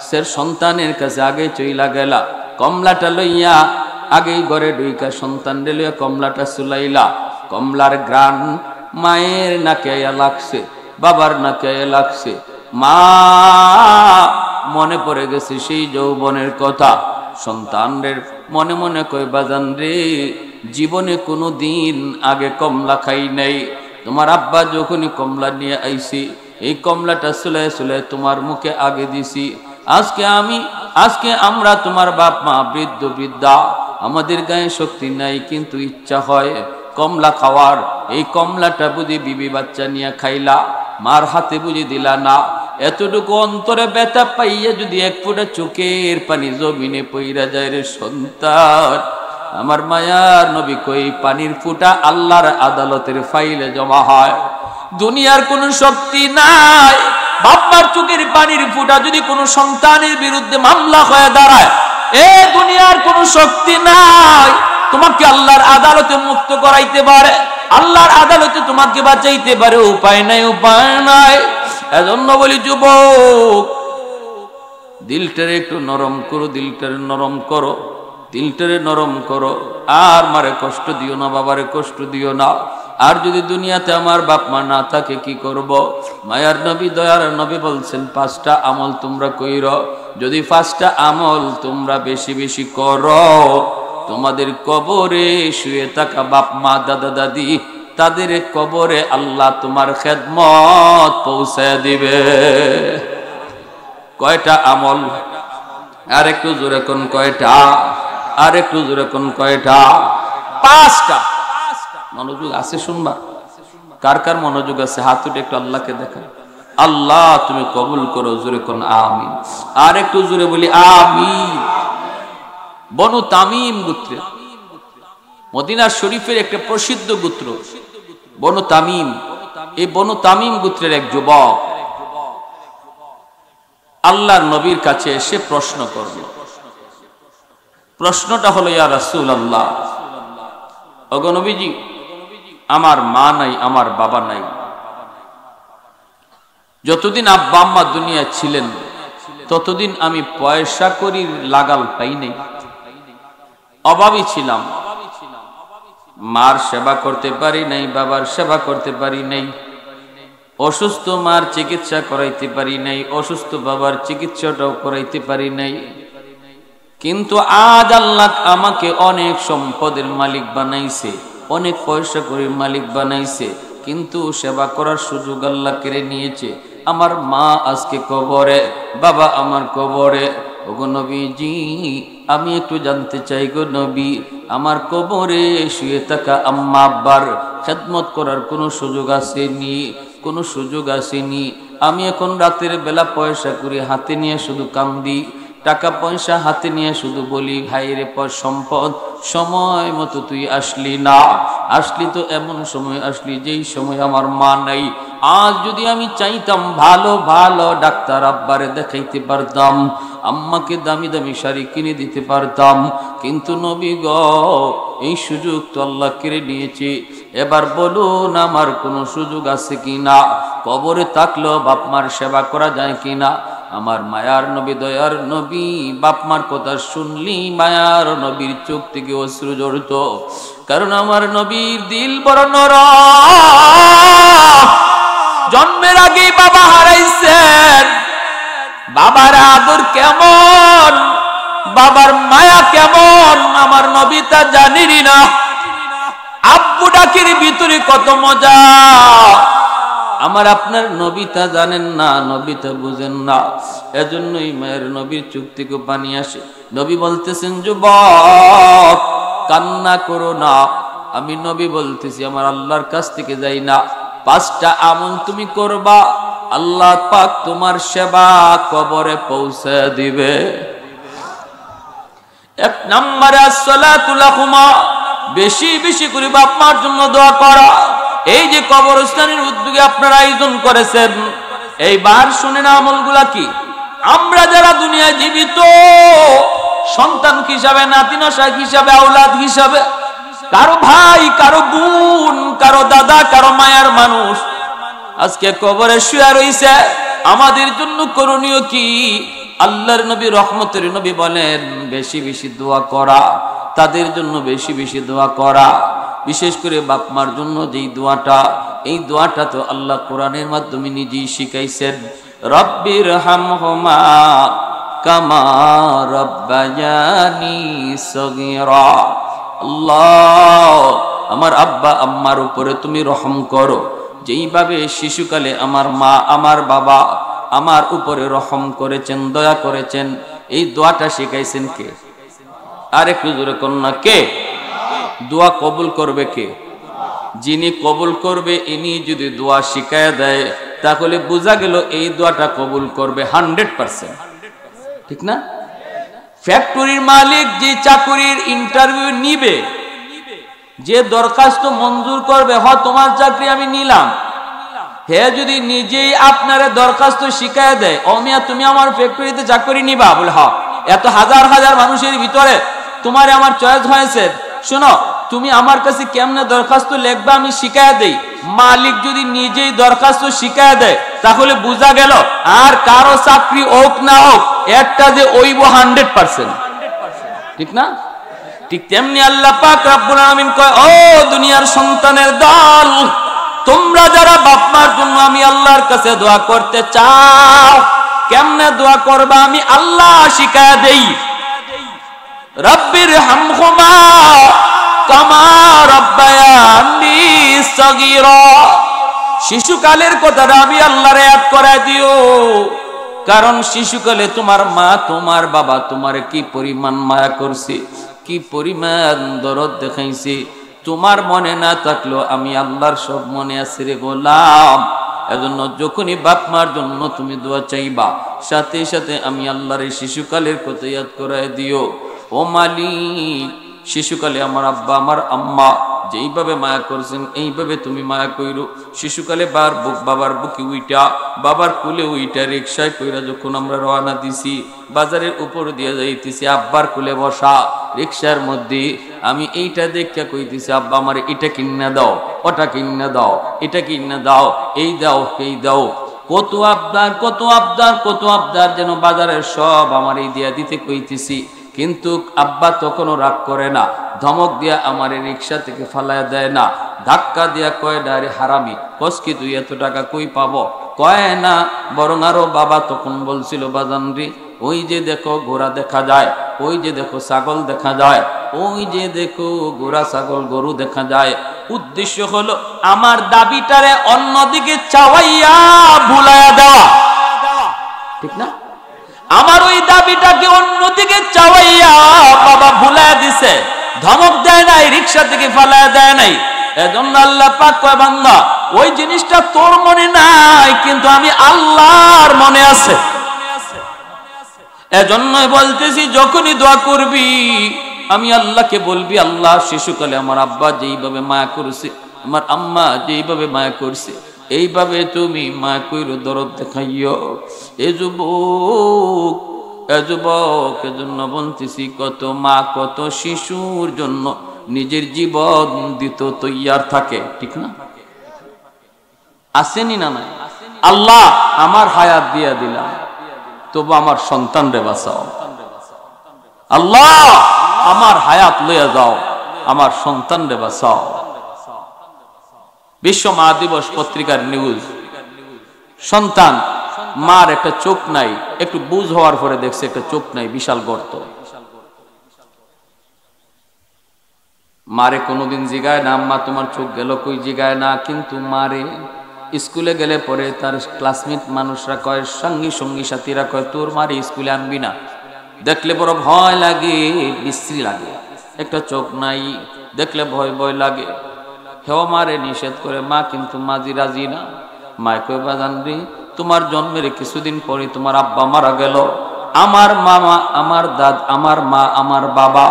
সের সন্তানের কাছে আগে চইলা গেলা, কমলাটা লইয়া আগেই ঘরে ঢুইকা সন্তান লইয়া কমলাটা চুলাইলা। কমলার গ্রান মায়ের নাকে লাগছে, বাবার নাকে লাগছে। মা মনে পড়ে গেছে সেই যৌবনের কথা। সন্তানদের মনে মনে কই, বাজান রে, জীবনে কোনো দিন আগে কমলা খাই নাই। তোমার আব্বা যখনই কমলা নিয়ে আইছি, এই কমলাটা চুলাই চুলাই তোমার মুখে আগে দিছি। আজকে আমরা তোমার বাপ মা বৃদ্ধ বৃদ্ধা, আমাদের গায়ে শক্তি নাই, কিন্তু ইচ্ছা হয় কমলা খাওয়ার। এই কমলাটা বুঝি বিবি বাচ্চা নিয়ে খাইলা, মার হাতে বুঝি দিলা না। এতটুকু অন্তরে ব্যথা পাইয়া যদি এক ফোঁটা চোখের পানি জমিনে পইরা যায় রে সন্তান, আমার মায়ার নবী কই, পানির ফুটা আল্লাহর আদালতের ফাইলে জমা হয়। দুনিয়ার কোনো শক্তি নাই, বাপমার চোখের পানির ফুটা যদি কোনো সন্তানের বিরুদ্ধে মামলা হয়ে দাঁড়ায়, এ দুনিয়ার কোনো শক্তি নাই তোমাকে আল্লাহর আদালতে মুক্ত করাইতে পারে, আল্লাহর আদালতে তোমাকে বাঁচাইতে পারে। উপায় নাই, উপায় নাই। এজন্য বলি যুবক, দিলটারে একটু নরম করো, দিলটারে নরম করো, দিলটারে নরম করো। আর মারে কষ্ট দিও না, বাবারে কষ্ট দিও না। আর যদি দুনিয়াতে আমার বাপ মা না থাকে কি করব? মায়ার নবী, দয়ার নবী বলছেন, 5টা আমল তোমরা কইর। যদি 5টা আমল তোমরা বেশি বেশি করো, তোমাদের কবরে শুয়ে থাকা বাপ মা, দাদা দাদি, তাদের কবরে আল্লাহ তোমার খেদমত পৌঁছায় দিবে। কয়টা আমল? আর একটু জোরে কোন কয়টা? আর একটু জোরে কোন কয়টা? 5টা। মনোযোগ আছে শুনবা? কার কার মনোযোগ আছে হাত উঠে একটু আল্লাহকে দেখা। আল্লাহ তুমি কবুল করো, জোরে কোন আমিন। আর একটু জোরে বলি আমিন। বনু তামিম গোত্রের, মদিনা শরীফের একটা প্রসিদ্ধ গোত্র বনু তামিম। এই বনু তামিম গোত্রের এক যুবক আল্লাহর নবীর কাছে এসে প্রশ্ন করল। প্রশ্নটা হলো, ইয়া রাসূলুল্লাহ, ওগো নবীজি, আমার মা নাই, আমার বাবা নাই। যতদিন আব্বা আম্মা দুনিয়া ছিলেন, ততদিন আমি পয়সা করি লাগাল পাই নাই, অভাবী ছিলাম। মার সেবা করতে পারি নাই, বাবার সেবা করতে পারি নাই, অসুস্থ মার চিকিৎসা করাইতে পারি নাই, অসুস্থ বাবার চিকিৎসাটাও করাইতে পারি নাই। কিন্তু আজ আল্লাহ আমাকে অনেক সম্পদের মালিক বানাইছে, অনেক পয়সা করির মালিক বানাইছে, কিন্তু সেবা করার সুযোগ আল্লাহ কেড়ে নিয়েছে। আমার মা আজকে কবরে, বাবা আমার কবরে। ওগো নবীজি, আমি একটু জানতে চাই গো নবী, আমার কবরে শুয়ে থাকা আম্মা আব্বার খেদমত করার কোনো সুযোগ আসেনি? কোনো সুযোগ আসেনি? আমি এখন রাতের বেলা পয়সা করে হাতে নিয়ে শুধু কান্দি, টাকা পয়সা হাতে নিয়ে শুধু বলি ভাইরে পর সম্পদ, সময় মতো তুই আসলি না। আসলি তো এমন সময় আসলি যেই সময় আমার মা নাই। আজ যদি আমি চাইতাম ভালো ভালো ডাক্তার আব্বারে দেখাইতে পারতাম, আম্মাকে দামি দামি শাড়ি কিনে দিতে পারতাম, কিন্তু নবী গো এই সুযোগ তো আল্লাহ কেড়ে নিয়েছে। এবার বলুন আমার কোনো সুযোগ আছে কি না? কবরে থাকলেও বাপ মার সেবা করা যায় কি না? আমার মায়ার নবী দয়ার নবী বাপ মার কথা শুনলি মায়ার নবীর চোখ থেকে অশ্রু ঝরত, কারণ আমার নবীর দিল বড় নরম। জন্মের আগেই বাবা হারাইছেন, বাবার আদর কেমন, বাবার মায়া কেমন আমার নবী তা জানেনই না। আব্বু ডাকির ভিতরে কত মজা আমার আপনার নবী তা জানেন না, নবী তা বুঝেন না। এজন্যই মায়ের নবীর চোখ থেকে পানি আসে। নবী বলতেছেন যুবক কান্না করো না। আমি নবী বলতেছি আমার আল্লাহর কাছ থেকে যাই না, 5টা আমল তুমি করবা, আল্লাহ পাক তোমার সেবা কবরে পৌঁছে দিবে। 1 নম্বরে আসসালাতু লাহুমা, বেশি বেশি করে বাপ মার জন্য দোয়া করা। এই যে কবরস্থানের উদ্যোগে আপনারা আয়োজন করেছেন, এইবার শুনেন আমলগুলা কি। আমরা যারা দুনিয়ায় জীবিত সন্তান হিসাবে, নাতিনশা হিসাবে, আওলাদ হিসাবে, কারো ভাই, কারো বোন, কারো দাদা, কারো মায়ার মানুষ আজকে কবরে শুয়ে রইছে, আমাদের জন্য করণীয় কি? আল্লাহর নবী রহমতের নবী বলেন বেশি বেশি দোয়া করা, তাদের জন্য বেশি বেশি দোয়া করা। বিশেষ করে বাপ মার জন্য যেই দোয়াটা, এই দোয়াটা তো আল্লাহ কোরআনের মাধ্যমে নিজেই শিখাইছেন। রব্বির হামহুমা কামা রব্বায়ানি সগীরা। আল্লাহ আমার আব্বা আম্মার উপরে তুমি রহম করো, যেইভাবে শিশুকালে আমার মা আমার বাবা আমার উপরে রহম করেছেন, দয়া করেছেন। এই দোয়াটা শিখাইছেন কে? আরেকটু জোরে কন্যা কে? দোয়া কবুল করবে কে? যিনি কবুল করবে ইনি যদি দোয়া শিখায় দেয় তাহলে বোঝা গেল এই দোয়াটা কবুল করবে 100%, ঠিক না? ফ্যাক্টরির মালিক যে চাকরির ইন্টারভিউ নিবে, যে দরখাস্ত মঞ্জুর করবে, হ তোমার চাকরি আমি নিলাম, হে যদি নিজেই আপনারে দরখাস্ত শিখায় দেয়, ও মিয়া তুমি আমার ফ্যাক্টরিতে চাকরি নিবা, বলে হ্যাঁ, এত হাজার হাজার মানুষের ভিতরে তোমারে আমার চয়েস হয়েছে, শোনো তুমি আমার কাছে কেমনে দরখাস্ত লিখবা আমি শিখায় দেই। মালিক যদি নিজেই দরখাস্ত শিখায় দেয় তাহলে বোঝা গেল আর কারো চাকরি হোক না হোক একটা যে ওইব 100%, ঠিক না? ঠিক তেমনি আল্লাহ পাক রব্বুল আলামিন কয়, ও দুনিয়ার সন্তানের দল, তোমরা যারা বাপ মার জন্য আমি আল্লাহর কাছে দোয়া করতে চাও, কেমনে দোয়া করবা আমি আল্লাহ শিখায় দেই। রব্বির হামহুমা কামা রব্বায়ানি সগীরা। শিশুকালের কথাটা আমি আল্লাহরে ইয়াদ করায় দিও, কারণ শিশুকালে তোমার মা তোমার বাবা তোমারে কি পরিমাণ মায়া করছে, কি পরিমাণ দরদ দেখাইছে, তোমার মনে না থাকলেও আমি আল্লাহর সব মনে আছে রে গোলাম। এজন্য যখনই বাপ মার জন্য তুমি দোয়া চাইবা, সাথে সাথে আমি আল্লাহর এই শিশুকালের কথা ইয়াদ করায় দিও। ও মালিক, শিশুকালে আমার আব্বা আমার আম্মা যেইভাবে মায়া করছেন এইভাবে তুমি মায়া কইরো। শিশুকালে বাবার বুকে উইটা, বাবার কুলে উইটা, রিক্সায় কইরা যখন আমরা রওনা দিছি, বাজারের উপর দিয়ে যাইতেছি, আব্বার কুলে বসা রিক্সার মধ্যে, আমি এইটা দেখে কইতেছি আব্বা আমার এটা কিনে দাও, ওটা কিনে দাও, এটা কিনে দাও, এই দাও এই দাও। কত আবদার কত আবদার কত আবদার, যেন বাজারের সব আমার এই দিয়া দিতে কইতেছি, কিন্তু আব্বা তখনও রাগ করে না, ধমক দিয়া আমার রিক্সা থেকে ফালায় দেয় না, ধাক্কা দিয়া কয় ডারে হারামি, কসকি তুই এত টাকা কই পাবো? কয় না, বরং আরো বাবা তখন বলছিল বাজানরি ওই যে দেখো ঘোড়া দেখা যায়, ওই যে দেখো ছাগল দেখা যায়, ওই যে দেখো ঘোড়া ছাগল গরু দেখা যায়। উদ্দেশ্য হলো আমার দাবিটারে অন্যদিকে চাওয়াইয়া ভুলাইয়া দেওয়া, ঠিক না? আমার ওই দাবিটাকে অন্যদিকে চাওয়াইয়া বাবা ভুলাইয়া দিছে, ধমক দেয় নাই, রিক্সা থেকে ফালাইয়া দেয় নাই। এজন্য আল্লাহ পাক কয় বান্দা ওই জিনিসটা তোর মনে নাই কিন্তু আমি আল্লাহর মনে আছে। এজন্যই বলতেছি, যখনই দোয়া করবি আমি আল্লাহকে বলবি, আল্লাহ শিশুকালে আমার আব্বা যেইভাবে মায়া করছে, আমার আম্মা যেইভাবে মায়া করছে, এইভাবে তুমি মায়া কইরো, দরদ দেখাইও। এ যুবক, এজন্য বলতেছি, কত মা কত শিশুর জন্য নিজের জীবন দিত তৈয়ার থাকে, ঠিক না? আসেনি না? নাই? আল্লাহ আমার হায়াত দিয়া দিলাম, তবু আমার সন্তান রে বাঁচাও। আল্লাহ আমার হায়াত লইয়া যাও, আমার সন্তান রে বাঁচাও। বিশ্ব মা দিবস পত্রিকার নিউজ, সন্তান মার একটা চোখ নাই, একটু বুঝ হওয়ার পরে দেখছে একটা চোখ নাই, বিশাল গর্ত। মারে কোনোদিন জিগায় না, আম্মা তোমার চোখ গেল কই, জিগায় না। কিন্তু মারে স্কুলে গেলে পরে তার ক্লাসমেট মানুষরা কয়, সঙ্গী সাথীরা কয়, তোর মারে স্কুলে আনবি না, দেখলে বড় ভয় লাগে, বিশ্রী লাগে। একটা চোখ নাই, দেখলে ভয় ভয় লাগে। হেও মারে নিষেধ করে, মা কিন্তু মাঝি রাজি না। মায় কয়, বাজান রে, তোমার জন্মের কিছুদিন পরে তোমার আব্বা মারা গেল। আমার মামা, আমার দাদ, আমার মা, আমার বাবা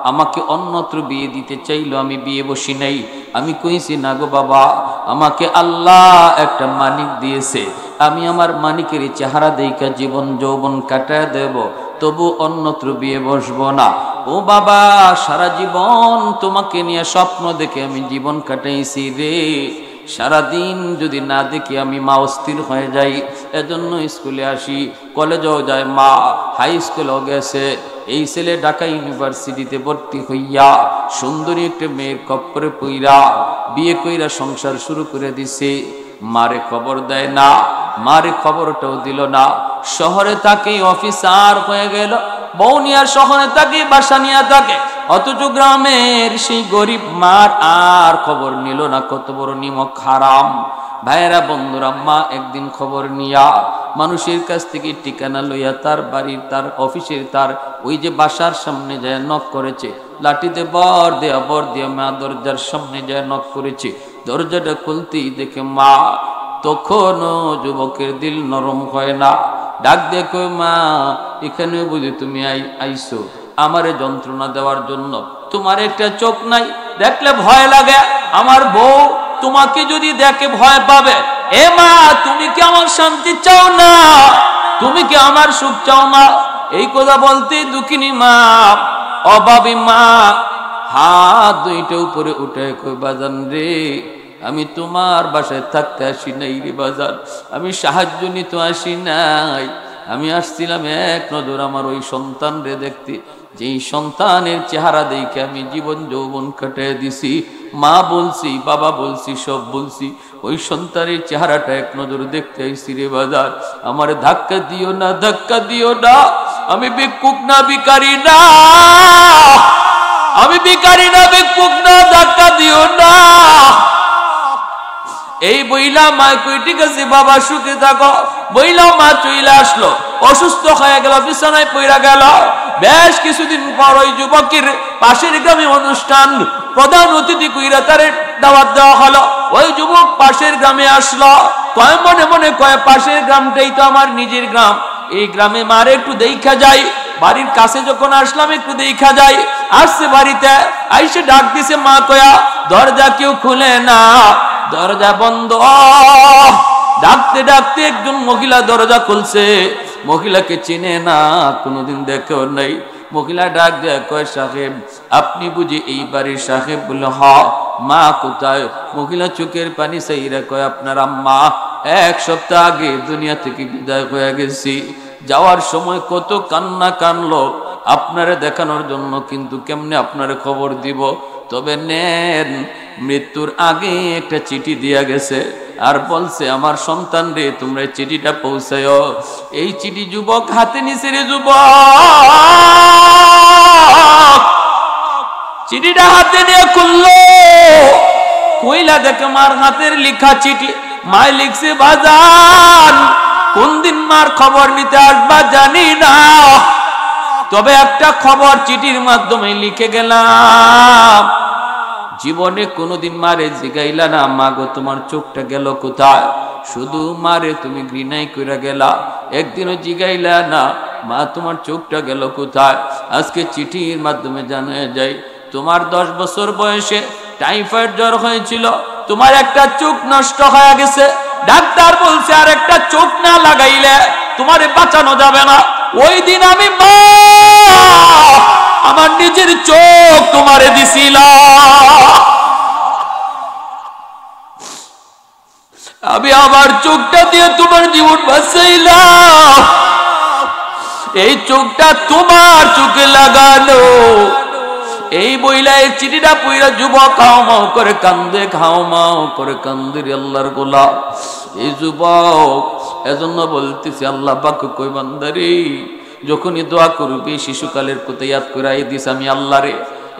আমাকে অন্যত্র বিয়ে দিতে চাইলো, আমি বিয়ে বসি নাই। আমি কইছি, না গো বাবা, আমাকে আল্লাহ একটা মানিক দিয়েছে, আমি আমার মানিকের চেহারা দেইকা জীবন যৌবন কাটায় দেব, তবু অন্যত্র বিয়ে বসবো না। ও বাবা, সারা জীবন তোমাকে নিয়ে স্বপ্ন দেখে আমি জীবন কাটাইছি রে, সারাদিন যদি না দেখি আমি মা অস্থির হয়ে যাই। এজন্য স্কুলে আসি, কলেজেও যায় মা, হাই স্কুলেও গেছে। এই ছেলে ঢাকা ইউনিভার্সিটিতে ভর্তি হইয়া সুন্দরী একটা মেয়ের কপ্পরে পইরা বিয়ে কইরা সংসার শুরু করে দিছে। মারে খবর দেয় না, মারে খবরটাও দিল না। শহরে তাকে অফিসার হয়ে গেল, বৌনিয়ার শহরে তাকে বাসা নিয়ে থাকে, অথচ গ্রামের সেই গরিব মার আর খবর নিল না। কত বড় নিমক হারাম। ভাইয়েরা, বন্ধুরা, মা একদিন খবর নিয়া মানুষের কাছ থেকে ঠিকানা লইয়া তার বাড়ির, তার অফিসের, তার ওই যে বাসার সামনে যায় নক করেছে, লাঠিতে বর দেয়া মা দরজার সামনে যায় নক করেছে। দরজাটা খুলতেই দেখে মা। তখনও যুবকের দিল নরম হয় না, ডাক দেখো, মা এখানে বুঝি তুমি আইসো আমারে যন্ত্রণা দেওয়ার জন্য? তোমার একটা চোখ নাই, দেখলে ভয় লাগে। আমার বউ তোমাকে যদি দেখে ভয় পাবে। এ মা, তুমি কি আমার শান্তি চাও না? তুমি কি আমার সুখ চাও না? এই কথা বলতে দুঃখিনী মা, অভাবী মা হাত দুইটা উপরে উঠে কই, বাজান রে, আমি তোমার বাসায় থাকতে আসি নাই রে বাজান, আমি সাহায্য নিতে আসি নাই। আমি আসছিলাম এক নজর আমার ওই সন্তান রে দেখতে, যেই সন্তানের চেহারা দেখে আমি জীবন যৌবন কাটিয়ে দিছি। মা বলছি, বাবা বলছি, সব বলছি, ওই সন্তানের চেহারাটা এক নজর দেখতে আইছি রে বাজার। আমার ধাক্কা দিও না, ধাক্কা দিও না, আমি ভিক্ষুক না, ভিখারি না, আমি ভিখারি না, ভিক্ষুক না, ধাক্কা দিও না। এই বইলা মা কই, ঠিক আছে বাবা, সুখে থাকো। বইলাও মা চইলা আসলো, অসুস্থ হয়ে গেল, বিছানায় পইরা গেল। বেশ কিছুদিন পর ওই যুবকের পাশের গ্রামে অনুষ্ঠান, প্রধান অতিথি কইরা তারে দাওয়াত দেওয়া হলো। ওই যুবক পাশের গ্রামে আসলো, কয় মনে মনে কয়, পাশের গ্রামটাই তো আমার নিজের গ্রাম, এই গ্রামে মারে একটু দেখা যাই। বাড়ির কাছে যখন আসলাম একটু দেখা যাই। আসছে বাড়িতে, আইসে ডাক দিছে মা কয়া, দরজা কেউ খুলে না, দরজা বন্ধ। ডাকতে ডাকতে একজন মহিলা দরজা খুলছে। মহিলাকে চিনে না, কোনোদিন দেখেও নাই। মহিলা ডাক দেয়, কয়, সাহেব আপনি বুঝি এই বাড়ির সাহেব? বলল, হ। মা কোথায়? মহিলা চোখের পানি চাইরা কয়, আপনার আম্মা 1 সপ্তাহ আগে দুনিয়া থেকে বিদায় হয়ে গেছি। যাওয়ার সময় কত কান্না কানলো আপনারে দেখানোর জন্য, কিন্তু কেমনে আপনারে খবর দিব? তবে নেন, মৃত্যুর আগে একটা চিঠি দিয়া গেছে, আর বলছে, আমার সন্তান রে, তোমরা চিঠিটা পৌঁছায়। এই চিঠি যুবক হাতে নিছে রে, যুবক চিঠিটা হাতে নিয়ে খুললো, কইলা দেখে মার হাতের লেখা চিঠি। মায় লিখছে, বাজান কোন দিন মার খবর নিতে আসবা জানি না, তবে একটা খবর চিঠির মাধ্যমে লিখে গেলাম। জীবনে কোনোদিন মারে জিগাইলা না, মা গো তোমার চোখটা গেল কোথায়? শুধু মারে তুমি ঘৃণাই কইরা গেলা, একদিনও জিগাইলা না মা তোমার চোখটা গেল কোথায়? আজকে চিঠির মাধ্যমে জানা যায় তোমার 10 বছর বয়সে টাইফয়েড জ্বর হয়েছিল, তোমার একটা চোখ নষ্ট হয়ে গেছে। ডাক্তার বলছে আর একটা চোখ না লাগাইলে তোমারে বাঁচানো যাবে না। ওই দিন আমি মা আমার নিজের চোখ তোমারে দিছিলাম, আমি আমার চোখটা দিয়ে তোমার জীবন বাঁচাইলাম। এই চোখটা তোমার চোখে লাগানো। এই বইলা এই চিঠিটা পইরা যুবক হাও মাও করে কান্দে, খাও মাও করে কান্দে রে আল্লাহর গোলাম। এই যুবক এজন্য বলতেছি আল্লাহ পাক কই বান্দারে যখনই দোয়া করবি শিশুকালের কথা ইয়াদ করাই দিস আমি আল্লাহ রে।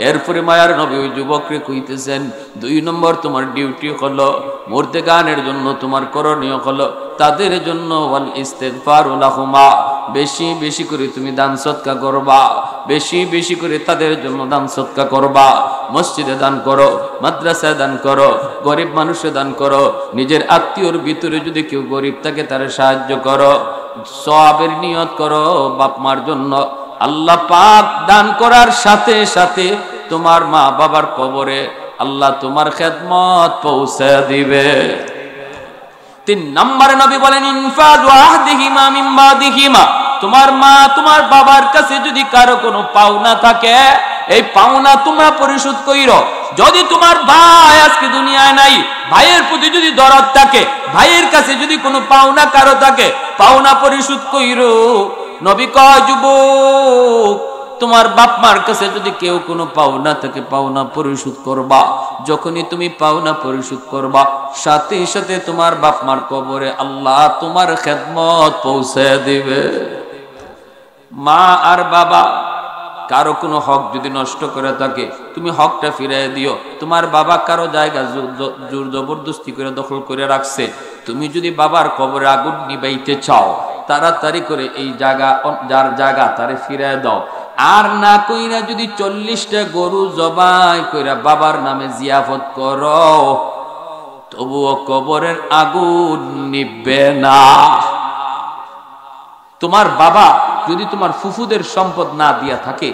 এরপরে মায়ার নবী ওই যুবকরে কইতেছেন 2 নম্বর তোমার ডিউটি হলো মরতে গানের জন্য তোমার করণীয় হলো তাদের জন্য ওয়াল ইস্তিগফারু লাহুমা, বেশি বেশি করে তুমি দান সদকা করবা, বেশি বেশি করে তাদের জন্য দান সদকা করবা। মসজিদে দান করো, মাদ্রাসায় দান করো, গরিব মানুষে দান করো, নিজের আত্মীয়র ভিতরে যদি কেউ গরিব থাকে তারে সাহায্য করো, সওয়াবের নিয়ত করো বাপ মার জন্য। আল্লাহ পাক দান করার সাথে সাথে তোমার মা বাবার কবরে আল্লাহ তোমার খেদমত পৌঁছে দিবে। 3 নম্বরে নবী বলেন ইনফাযু আহদিহিমা মিন বাদিহিমা, তোমার মা তোমার বাবার কাছে যদি কারো কোনো পাওনা থাকে এই পাওনা তোমরা পরিশোধ কইরো। যদি তোমার ভাই আজকে দুনিয়ায় নাই, ভাইয়ের প্রতি যদি দরদ থাকে, ভাইয়ের কাছে যদি কোনো পাওনা কারো থাকে পাওনা পরিশোধ কইরো। নবী কয় যুবক তোমার বাপ মার কাছে যদি কেউ কোনো পাওনা থাকে পাওনা পরিশোধ করবা। যখনই তুমি পাওনা পরিশোধ করবা সাথে সাথে তোমার বাপ মার কবরে আল্লাহ তোমার খেদমত পৌঁছে দিবে। মা আর বাবা কারো কোনো হক যদি নষ্ট করে থাকে তুমি হকটা ফিরিয়ে দিও। তোমার বাবা কারো জায়গা জোর জবরদস্তি করে দখল করে রাখছে, তুমি যদি বাবার কবরে আগুন নিবাইতে চাও তাড়াতাড়ি করে এই জায়গা যার জায়গা তারে ফিরিয়ে দাও। আর না কইরা যদি 40টা গরু জবাই কইরা বাবার নামে জিয়াফত করো তবুও কবরের আগুন নিবে না। তোমার বাবা যদি তোমার ফুফুদের সম্পদ না দিয়া থাকে,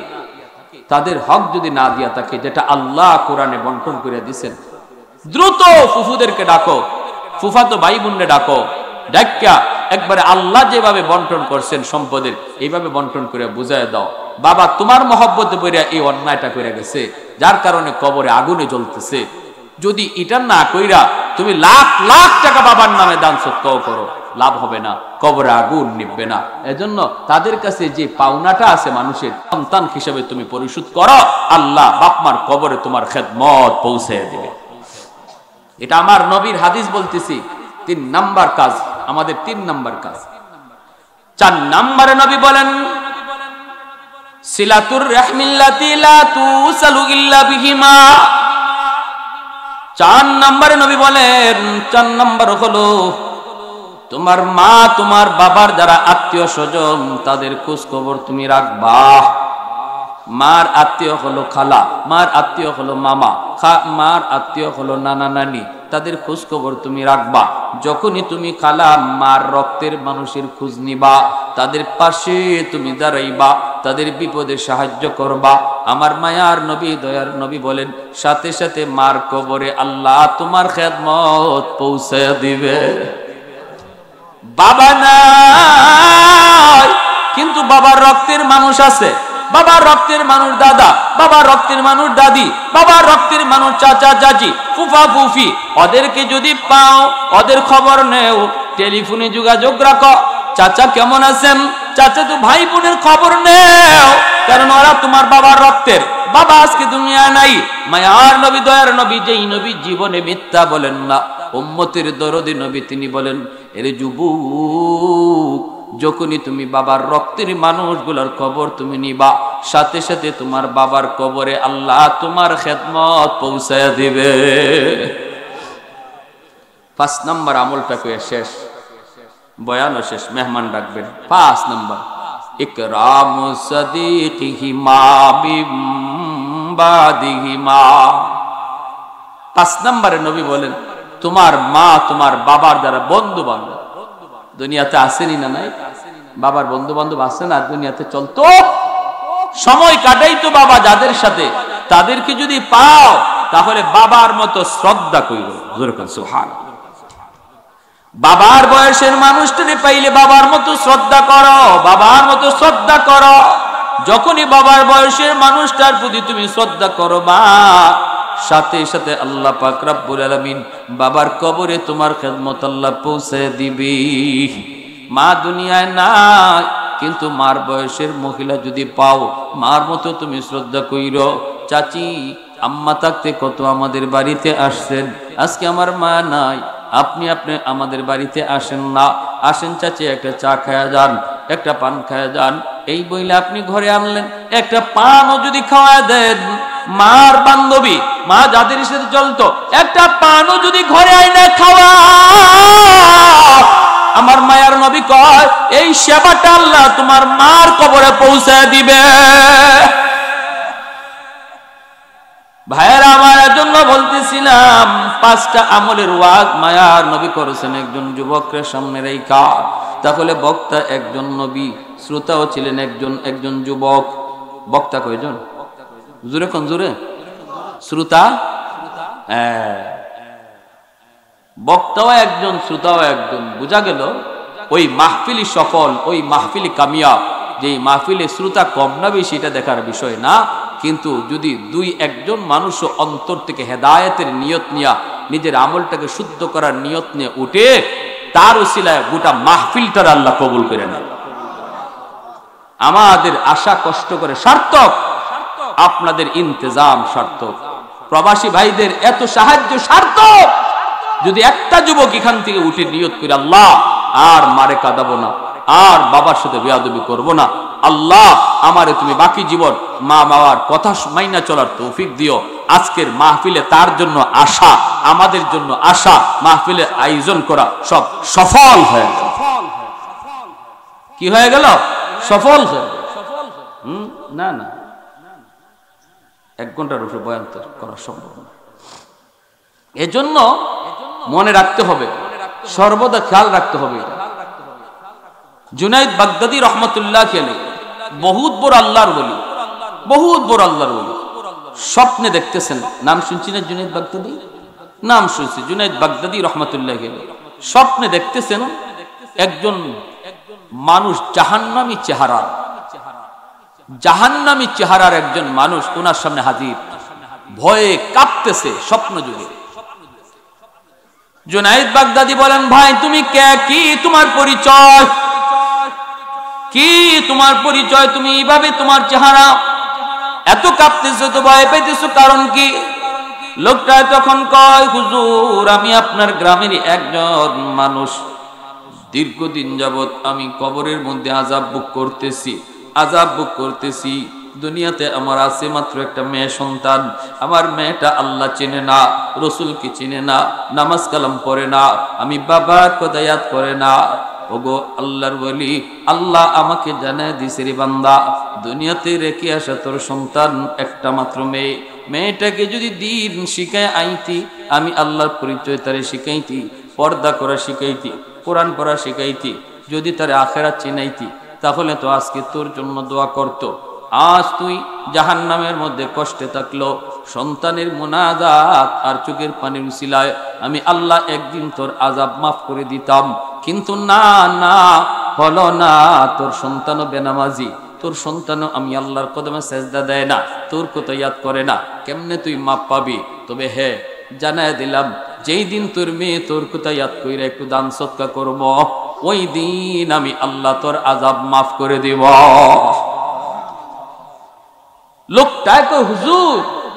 তাদের হক যদি না দিয়া থাকে যেটা আল্লাহ কোরআনে বন্টন করে দিয়েছেন, দ্রুত ফুফুদেরকে ডাকো, ফুফাতো ভাই বোনকে ডাকো, ডাক্কা একবারে আল্লাহ যেভাবে বন্টন করছেন সম্পদের এইভাবে বন্টন করে বুঝায় দাও। বাবা তোমার মহব্বতে পড়ে এই অন্যায়টা করে গেছে যার কারণে কবরে আগুনে জ্বলতেছে। যদি এটা না কইরা তুমি লাখ লাখ টাকা বাবার নামে দান সৎকাও করো লাভ হবে না, কবরে আগুন নিববে না। এজন্য তাদের কাছে যে পাওনাটা আছে মানুষের সন্তান হিসেবে তুমি পরিশোধ করো, আল্লাহ বাপমার কবরে তোমার খেদমত পৌঁছে দিবে। এটা আমার নবীর হাদিস বলতেছি। 3 নাম্বার কাজ আমাদের, 3 নাম্বার কাজ। 4 নম্বরে নবী বলেন সিলাতুর রাহমিল্লাতি লা তুসালু ইল্লা বিহিমা। 4 নম্বরে নবী বলেন 4 নম্বর হলো তোমার মা তোমার বাবার যারা আত্মীয় স্বজন তাদের খোঁজ খবর তুমি রাখবা। মার আত্মীয় হলো খালা, মার আত্মীয় হলো মামা, মার আত্মীয় হলো নানা নানি, তাদের খোঁজ খবর তুমি রাখবা। যখনই তুমি খালা মার রক্তের মানুষের খোঁজ নিবা তাদের পাশে তুমি দাঁড়াইবা, তাদের বিপদে সাহায্য করবা। আমার মায়ার নবী দয়ার নবী বলেন সাথে সাথে মার কবরে আল্লাহ তোমার খেদমত পৌঁছে দিবে। বাবা নাই কিন্তু বাবার রক্তের মানুষ আছে, বাবার রক্তের মানুষ দাদা, বাবার রক্তের মানুষ দাদি, বাবার রক্তের মানুষ চাচা চাচি, ফুফা ফুফি, ওদেরকে যদি পাও ওদের খবর নেও, টেলিফোনে যোগাযোগ রাখো। চাচা কেমন আছেন, চাচা তো ভাই বোনের খবর নেও, কারণ ওরা তোমার বাবার রক্তের। বাবা আজকে দুনিয়া নাই। মায়ার নবী দয়ার নবী যেই নবী জীবনে মিথ্যা বলেন না, উম্মতের দরদি নবী, তিনি বলেন এরে যুবক যখনই তুমি বাবার রক্তের মানুষগুলোর খবর তুমি নিবা সাথে সাথে তোমার বাবার কবরে আল্লাহ তোমার খেদমত পৌঁছায় দিবে। 5 নম্বর আমলটা কয়ে শেষ, বয়ানও শেষ, মেহমান ডাকবেন। 5 নম্বর ইকরামু সাদিকিহিমা বিবাদিহিমা। 5 নম্বরে নবী বলেন তোমার মা তোমার বাবার যারা বন্ধু বান্ধব দুনিয়াতে আসেনি না নাই, বাবার বন্ধু বান্ধব আছে না দুনিয়াতে, চলতো সময় কাটাইতো বাবা যাদের সাথে, তাদেরকে যদি পাও তাহলে বাবার মতো শ্রদ্ধা কইরো। সুবহানাল্লাহ। বাবার বয়সের মানুষটাকে পাইলে বাবার মতো শ্রদ্ধা করো, বাবার মতো শ্রদ্ধা করো। যখনই বাবার বয়সের মানুষটার প্রতি তুমি শ্রদ্ধা করো মা, সাথে সাথে আল্লাহ পাক রব্বুল আলামিন বাবার কবরে তোমার খেদমত আল্লাহ পৌঁছে দিবি। মা দুনিয়ায় নাই, কিন্তু মার বয়সের মহিলা যদি পাও, মার মতো তুমি শ্রদ্ধা কইরো। চাচি আম্মা থাকতে কত আমাদের বাড়িতে আসছেন, আজকে আমার মা নাই, আপনি আমাদের বাড়িতে আসেন না। আসেন চাচি, একটা চা খায়া যান, একটা পান খায়া যান। এই বইলে আপনি ঘরে আনলেন, একটা পানও যদি খাওয়া দেন, মার বান্ধবী মা যাদের সাথে চলতো, একটা পানও যদি ঘরে আইনা খাওয়া, আমার মায়ার নবী কয় এই সেবাটা আল্লাহ তোমার মার কবরে পৌঁছায় দিবে। ভাইয়েরা আমার জন্য বলতেছিলাম, 5টা আমলের ওয়াজ মায়ার নবী করেছেন একজন যুবকের সামনে রেখা। তাহলে বক্তা একজন নবী, শ্রোতাও ছিলেন একজন যুবক। বক্তা কয়জন? জোরে কোন জোরে? শ্রোতা বক্তাও একজন, শ্রোতাও একজন। বোঝা গেল ওই মাহফিলি সফল, ওই মাহফিলি কামিয়াব। যে মাহফিলে শ্রোতা কম না বেশি এটা দেখার বিষয় না, কিন্তু যদি 2-1জন মানুষও অন্তর থেকে হেদায়েতের নিয়ত নিয়া নিজের আমলটাকে শুদ্ধ করার নিয়ত নিয়ে উঠে, তার উসিলায় গোটা মাহফিলটার আল্লাহ কবুল করে নেন। আমাদের আশা কষ্ট করে সার্থক, আপনাদের ইন্তজাম সার্থক, প্রবাসী ভাইদের এত সাহায্য সার্থক। যদি একটা যুবক এখান থেকে উঠে নিয়ত করে আল্লাহ আর মারে কাঁদাবো না, আর বাবার সাথে বেয়াদবি করব না, আল্লাহ আমারে তুমি বাকি জীবন মা বাবার কথা মাইনা চলার তৌফিক দিও। আজকের মাহফিলে তার জন্য আশা, আমাদের জন্য আশা, মাহফিলে আয়োজন করা সব সফল হয়ে গেল। কি হয়ে গেল? সফল হয়ে গেল। না না, 1 ঘন্টার উপরে বয়ান করা সম্ভব না। এজন্য মনে রাখতে হবে, সর্বদা খেয়াল রাখতে হবে। জুনাইদ বাগদাদি রহমতুল্লাহ আলাইহি বহুত বড় আল্লাহর ওলি, বহুত বড় আল্লাহর ওলি। স্বপ্নে দেখতেছেন, নাম শুনছি না জুনাইদ বাগদাদি? নাম শুনছি, জুনাইদ বাগদাদি রহমতুল্লাহ আলাইহি। স্বপ্নে দেখতেছেন একজন মানুষ জাহান্নামী চেহারার একজন মানুষ ওনার সামনে হাজির, ভয়ে কাঁপতেছে স্বপ্ন যুগে। জুনাইদ বাগদাদি বলেন, ভাই তুমি কে, কি তোমার পরিচয়, কি তোমার পরিচয়, তুমি এইভাবে তোমার চেহারা এত কাঁপতেছো, তো ভয় পেতেছো কারণ কি? লোকটা তখন কয়, হুজুর আমি আপনার গ্রামেরই একজন মানুষ, দীর্ঘদিন যাবত আমি কবরের মধ্যে আযাব ভোগ করতেছি। দুনিয়াতে আমার আছে মাত্র একটা মেয়ে সন্তান, আমার মেয়েটা আল্লাহ চেনে না, রসুলকে চেনে না, নামাজ কালাম পড়ে না, আমি বাবার কথা ইয়াদ করে না। ওগো আল্লাহর ওলি, আল্লাহ আমাকে জানায় দিছে রে বান্দা, দুনিয়াতে রেখে আসা তোর সন্তান একটা মাত্র মেয়ে, মেয়েটাকে যদি দিন শিখায় আইতি, আমি আল্লাহর পরিচয় তারে শিখাইতি, পর্দা করা শিখাইতি, কোরআন পড়া শিখাইতি, যদি তারে আখিরাত চিনাইতি, তাহলে তো আজকে তোর জন্য দোয়া করত। আজ তুই জাহান্নামের মধ্যে কষ্টে থাকলো, সন্তানের মুনাজাত আর চোখের পানির উসিলায় আমি আল্লাহ একদিন তোর আযাব মাফ করে দিতাম, কিন্তু না না হলো না। তোর সন্তানও বেনামাজি, তোর সন্তানও আমি আল্লাহর কদমে সেজদা দেয় না, তোর কথা ইয়াদ করে না, কেমনে তুই মাপ পাবি? তবে হে জানায় দিলাম, যেই দিন তোর মেয়ে তোর কথা ইয়াদ কইরা একটু দান সদকা করব, ওই দিন আমি আল্লাহ তোর আযাব মাফ করে দেব। লোকটাই কই, হুজুর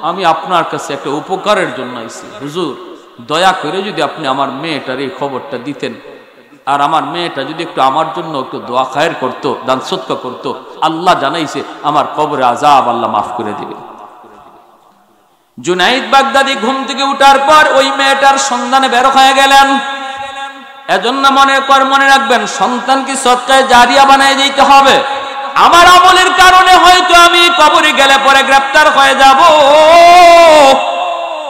আমি আপনার কাছে একটা উপকারের জন্য আইছি, হুজুর দয়া করে যদি আপনি আমার মেয়েটার এই খবরটা দিতেন, আর আমার মেয়েটা যদি একটু আমার জন্য একটু দোয়া খায়ের করতো, দান সদকা করতো, আল্লাহ জানাইছে আমার কবরে আযাব আল্লাহ মাফ করে দিবে। জুনাইদ বাগদাদি ঘুম থেকে উঠার পর ওই মেয়েটার সন্ধানে বের হয়ে গেলেন। এজন্য মনে রাখবেন, সন্তানকে সদকায়ে জারিয়া বানায় দিতে হবে। আমার আমলের কারণে হয়তো আমি কবরে গেলে পরে গ্রেফতার হয়ে যাব,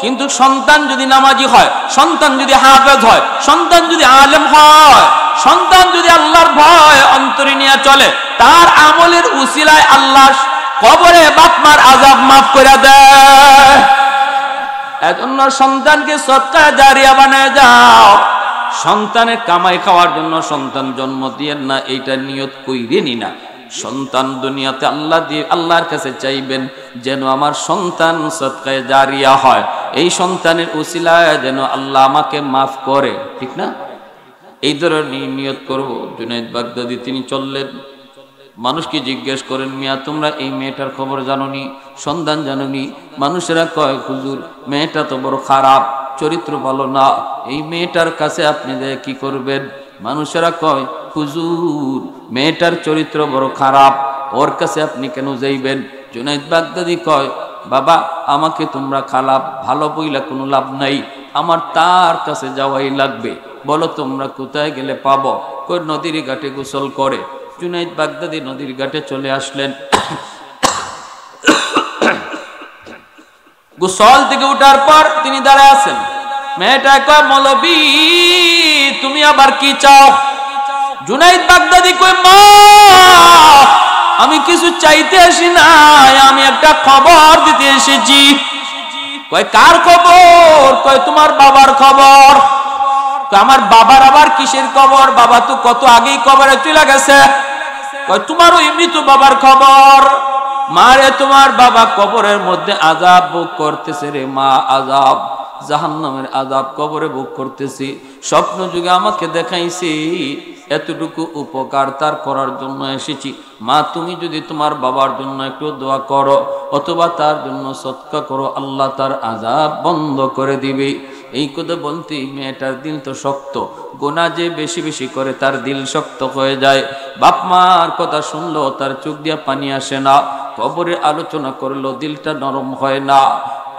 কিন্তু সন্তান যদি নামাজি হয়, সন্তান যদি হাফেজ হয়, সন্তান যদি আলেম হয়, সন্তান যদি আল্লাহর ভয় অন্তরে নিয়ে চলে, তার আমলের উসিলায় আল্লাহ কবরে বাপ মার আযাব মাফ করে দেয়। এজন্য সন্তানকে সদকা জারিয়া বানায় যাও। সন্তানের কামাই খাওয়ার জন্য সন্তান জন্ম দিয়েন না, এইটা নিয়ত কইরেনি না। সন্তান দুনিয়াতে আল্লাহ দিয়ে আল্লাহর কাছে চাইবেন যেন আমার সন্তান সদকায়ে জারিয়া হয়, এই সন্তানের উসিলায় যেন আল্লাহ আমাকে মাফ করে, ঠিক না? এই ধরনের নিয়ত করব। জুনায়েদ বাগদাদি তিনি চললেন, মানুষকে জিজ্ঞেস করেন, মিয়া তোমরা এই মেয়েটার খবর জানোনি, সন্ধান জানোনি? মানুষেরা কয়, হুজুর মেয়েটা তো বড় খারাপ, চরিত্র ভালো না, এই মেয়েটার কাছে আপনি কি করবেন? মানুষেরা কয়, হুজুর মেয়েটার চরিত্র বড় খারাপ, ওর কাছে আপনি কেন যাইবেন? জুনায়েদ বাগদাদি কয়, বাবা আমাকে তোমরা খারাপ ভালো বইলা কোনো লাভ নাই, আমার তার কাছে যাওয়াই লাগবে। বলো তোমরা কোথায় গেলে পাবো? কই নদীর ঘাটে গোসল করে। জুনায়েদ বাগদাদি নদীর ঘাটে চলে আসলেন। গোসল থেকে উঠার পর তিনি দাঁড়ায় আছেন। মেয়েটা কয়, মৌলবী তুমি আবার কি চাও? জুনায়েদ বাগদাদি কয়, মা আমি কিছু চাইতে আসি নাই, আমি একটা খবর দিতে এসেছি। কয় কার খবর? কয় তোমার বাবার খবর। আমার বাবার আবার কিসের খবর? বাবা তো কত আগেই কবরে চলে গেছে। কয় তোমার ওই মৃত বাবার খবর। মারে তোমার বাবা কবরের মধ্যে আযাব ভোগ করতেছে রে মা, আযাব, জাহান্নামের আযাব কবরে ভোগ করতেছি। স্বপ্ন যুগে আমাকে দেখাইছি, এতটুকু উপকার তার করার জন্য এসেছি। মা তুমি যদি তোমার বাবার জন্য একটু দোয়া করো অথবা তার জন্য সদকা করো, আল্লাহ তার আযাব বন্ধ করে দিবে। এই কথা বলতে মেয়েটার দিল তো শক্ত, গুনাহ যে বেশি বেশি করে তার দিল শক্ত হয়ে যায়। বাপ মার কথা শুনলো তার চোখ দিয়ে পানি আসে না, কবরে আলোচনা করলো দিলটা নরম হয় না,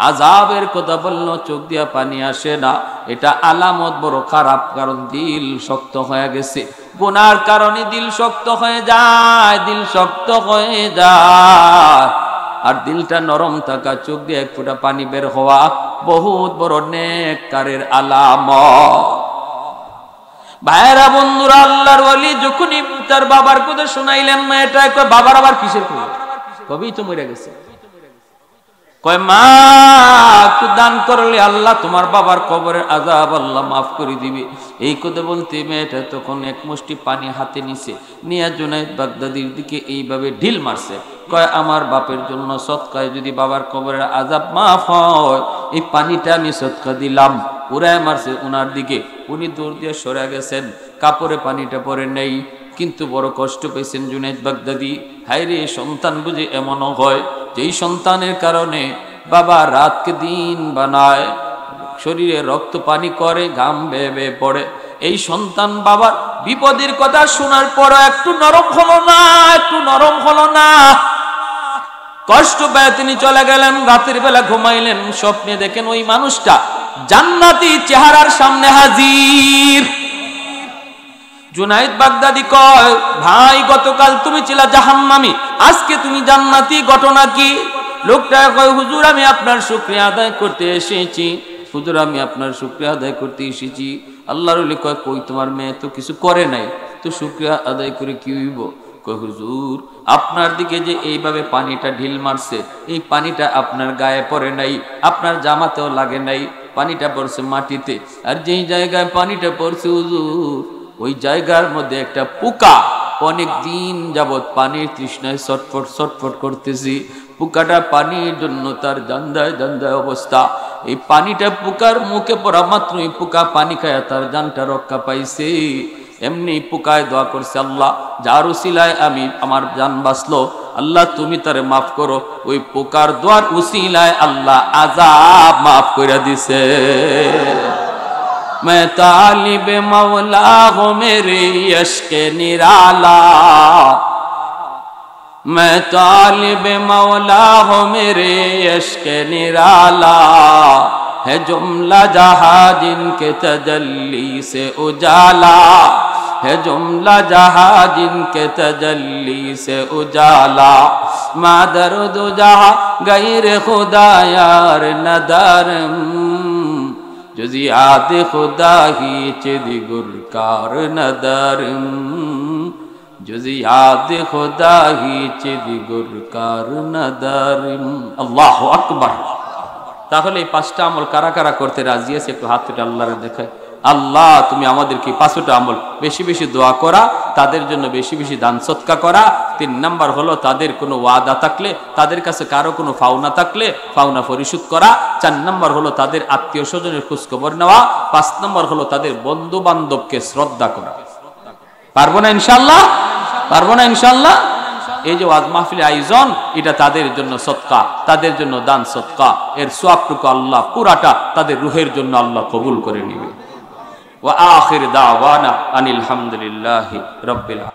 আযাবের কথা বললো চোখ দিয়ে পানি আসে না। এটা আলামত বড় খারাপ, কারণ দিল শক্ত হয়ে গেছে। গুনার কারণে দিল শক্ত হয়ে যায়, দিল শক্ত হয়ে যায়। আর দিলটা নরম থাকা, চোখ দিয়ে এক ফোঁটা পানি বের হওয়া বহুত বড় নেককারের আলামত। ভাইরা বন্ধুরা, আল্লাহর ওলি যখনই তার বাবার কথা শোনাইলেন, মেয়েটা কয় বাবার আবার কিসের খবর? কবেই তো মরে গেছে। কয় মা একটু দান করলে আল্লাহ তোমার বাবার কবরের আযাব আল্লাহ মাফ করে দিবে। এই কথা বলতে মেয়েটা তখন এক মুষ্টি পানি হাতে নিছে, নিয়ে জুনায়েদ বাগদাদির দিকে এইভাবে ঢিল মারছে। কয় আমার বাপের জন্য সদকায় যদি বাবার কবরের আযাব মাফ হয়, এই পানিটা আমি সদকা দিলাম। উড়ায় মারছে উনার দিকে, উনি দূর দিয়ে সরে গেছেন, কাপড়ে পানিটা পরে নেই। কিন্তু বড় কষ্ট পেয়েছেন জুনায়েদ বাগদাদি। হায়রে সন্তান বুঝে এমনও হয় যেই সন্তানের কারণে বাবা রাতকে দিন বানায়, শরীরে রক্ত পানি করে, ঘাম বেয়ে বেয়ে পড়ে। এই সন্তান বাবার বিপদের কথা শোনার পর একটু নরম হলো না, একটু নরম হলো না। কষ্ট পেয়ে তিনি চলে গেলেন। রাতের বেলা ঘুমাইলেন, স্বপ্নে দেখেন ওই মানুষটা জান্নাতি চেহারার সামনে হাজির। জুনায়েদ বাগদাদি কয়, ভাই গতকাল তুমি ছিলা জাহান্নামী, আজকে তুমি জান্নাতি, ঘটনা কি? লোকটা কয়, হুজুর আমি আপনার শুকরিয়া আদায় করতে এসেছি, হুজুর আমি আপনার শুকরিয়া আদায় করতে এসেছি। আল্লাহর ওলি কয়, কই তোমার মেয়ে তো কিছু করে নাই, তো শুকরিয়া আদায় করে কি হইব? কয় হুজুর আপনার দিকে যে এইভাবে পানিটা ঢিল মারছে, এই পানিটা আপনার গায়ে পড়ে নাই, আপনার জামাতেও লাগে নাই, পানিটা পড়ছে মাটিতে। আর যেই জায়গায় পানিটা পড়ছে হুজুর, ওই জায়গার মধ্যে একটা পোকা অনেক দিন যাবৎ পানির তৃষ্ণায় ছটফট ছটফট করতেছি। পোকাটা পানির জন্য তার জান্দায় জান্দায় অবস্থা। এই পানিটা পোকার মুখে পড়া মাত্রই পোকা পানি খায় তার জানটা রক্ষা পাইছে। এমনি পোকায় দোয়া করছে, আল্লাহ যার উসিলায় আমি আমার জান বাঁচলো, আল্লাহ তুমি তারে মাফ করো। ওই পোকার দোয়ার উসিলায় আল্লাহ আযাব মাফ করে দিছে। मैं तालिब मौला हूँ मेरे यश्क निराला, मैं तालिब मौला हूँ मेरे यश्क निराला, है जुमला जहाँ जिनके तजल्ली से उजाला, है जुमला जहां जिनके तजल्ली से उजाला मादर दो जहां गैर खुदा यार नदारम जुजियात खुदा ही चिदी गुरकार नदारम जुजियात खुदा ही चिदी गुरकार नदारम। अल्लाहु আকবার। তাহলে এই পাঁচটা আমল কারা কারা করতে রাজি আছে একটু হাত তুলে আল্লাহরে দেখায়। আল্লাহ তুমি আমাদেরকে পাঁচটা আমল বেশি বেশি দোয়া করা, তাদের জন্য বেশি বেশি দান সদকা করা। 3 নাম্বার হলো তাদের কোনো ওয়াদা থাকলে, তাদের কাছে কারো কোনো পাওনা থাকলে পাওনা পরিশোধ করা। 4 নাম্বার হলো তাদের আত্মীয় স্বজনের খোঁজ খবর নেওয়া। 5 নাম্বার হলো তাদের বন্ধু বান্ধবকে শ্রদ্ধা করা। পারবো না ইনশাআল্লাহ? পারবো না ইনশাআল্লাহ? এই যে ওয়াজ মাহফিলের আয়োজন, এটা তাদের জন্য সদকা, তাদের জন্য দান সদকা। এর সওয়াবটুকু আল্লাহ পুরাটা তাদের রূহের জন্য আল্লাহ কবুল করে নেবে। ওয়া আখির দাওয়ানা আনিল হামদুলিল্লাহি রাব্বিল আলামিন।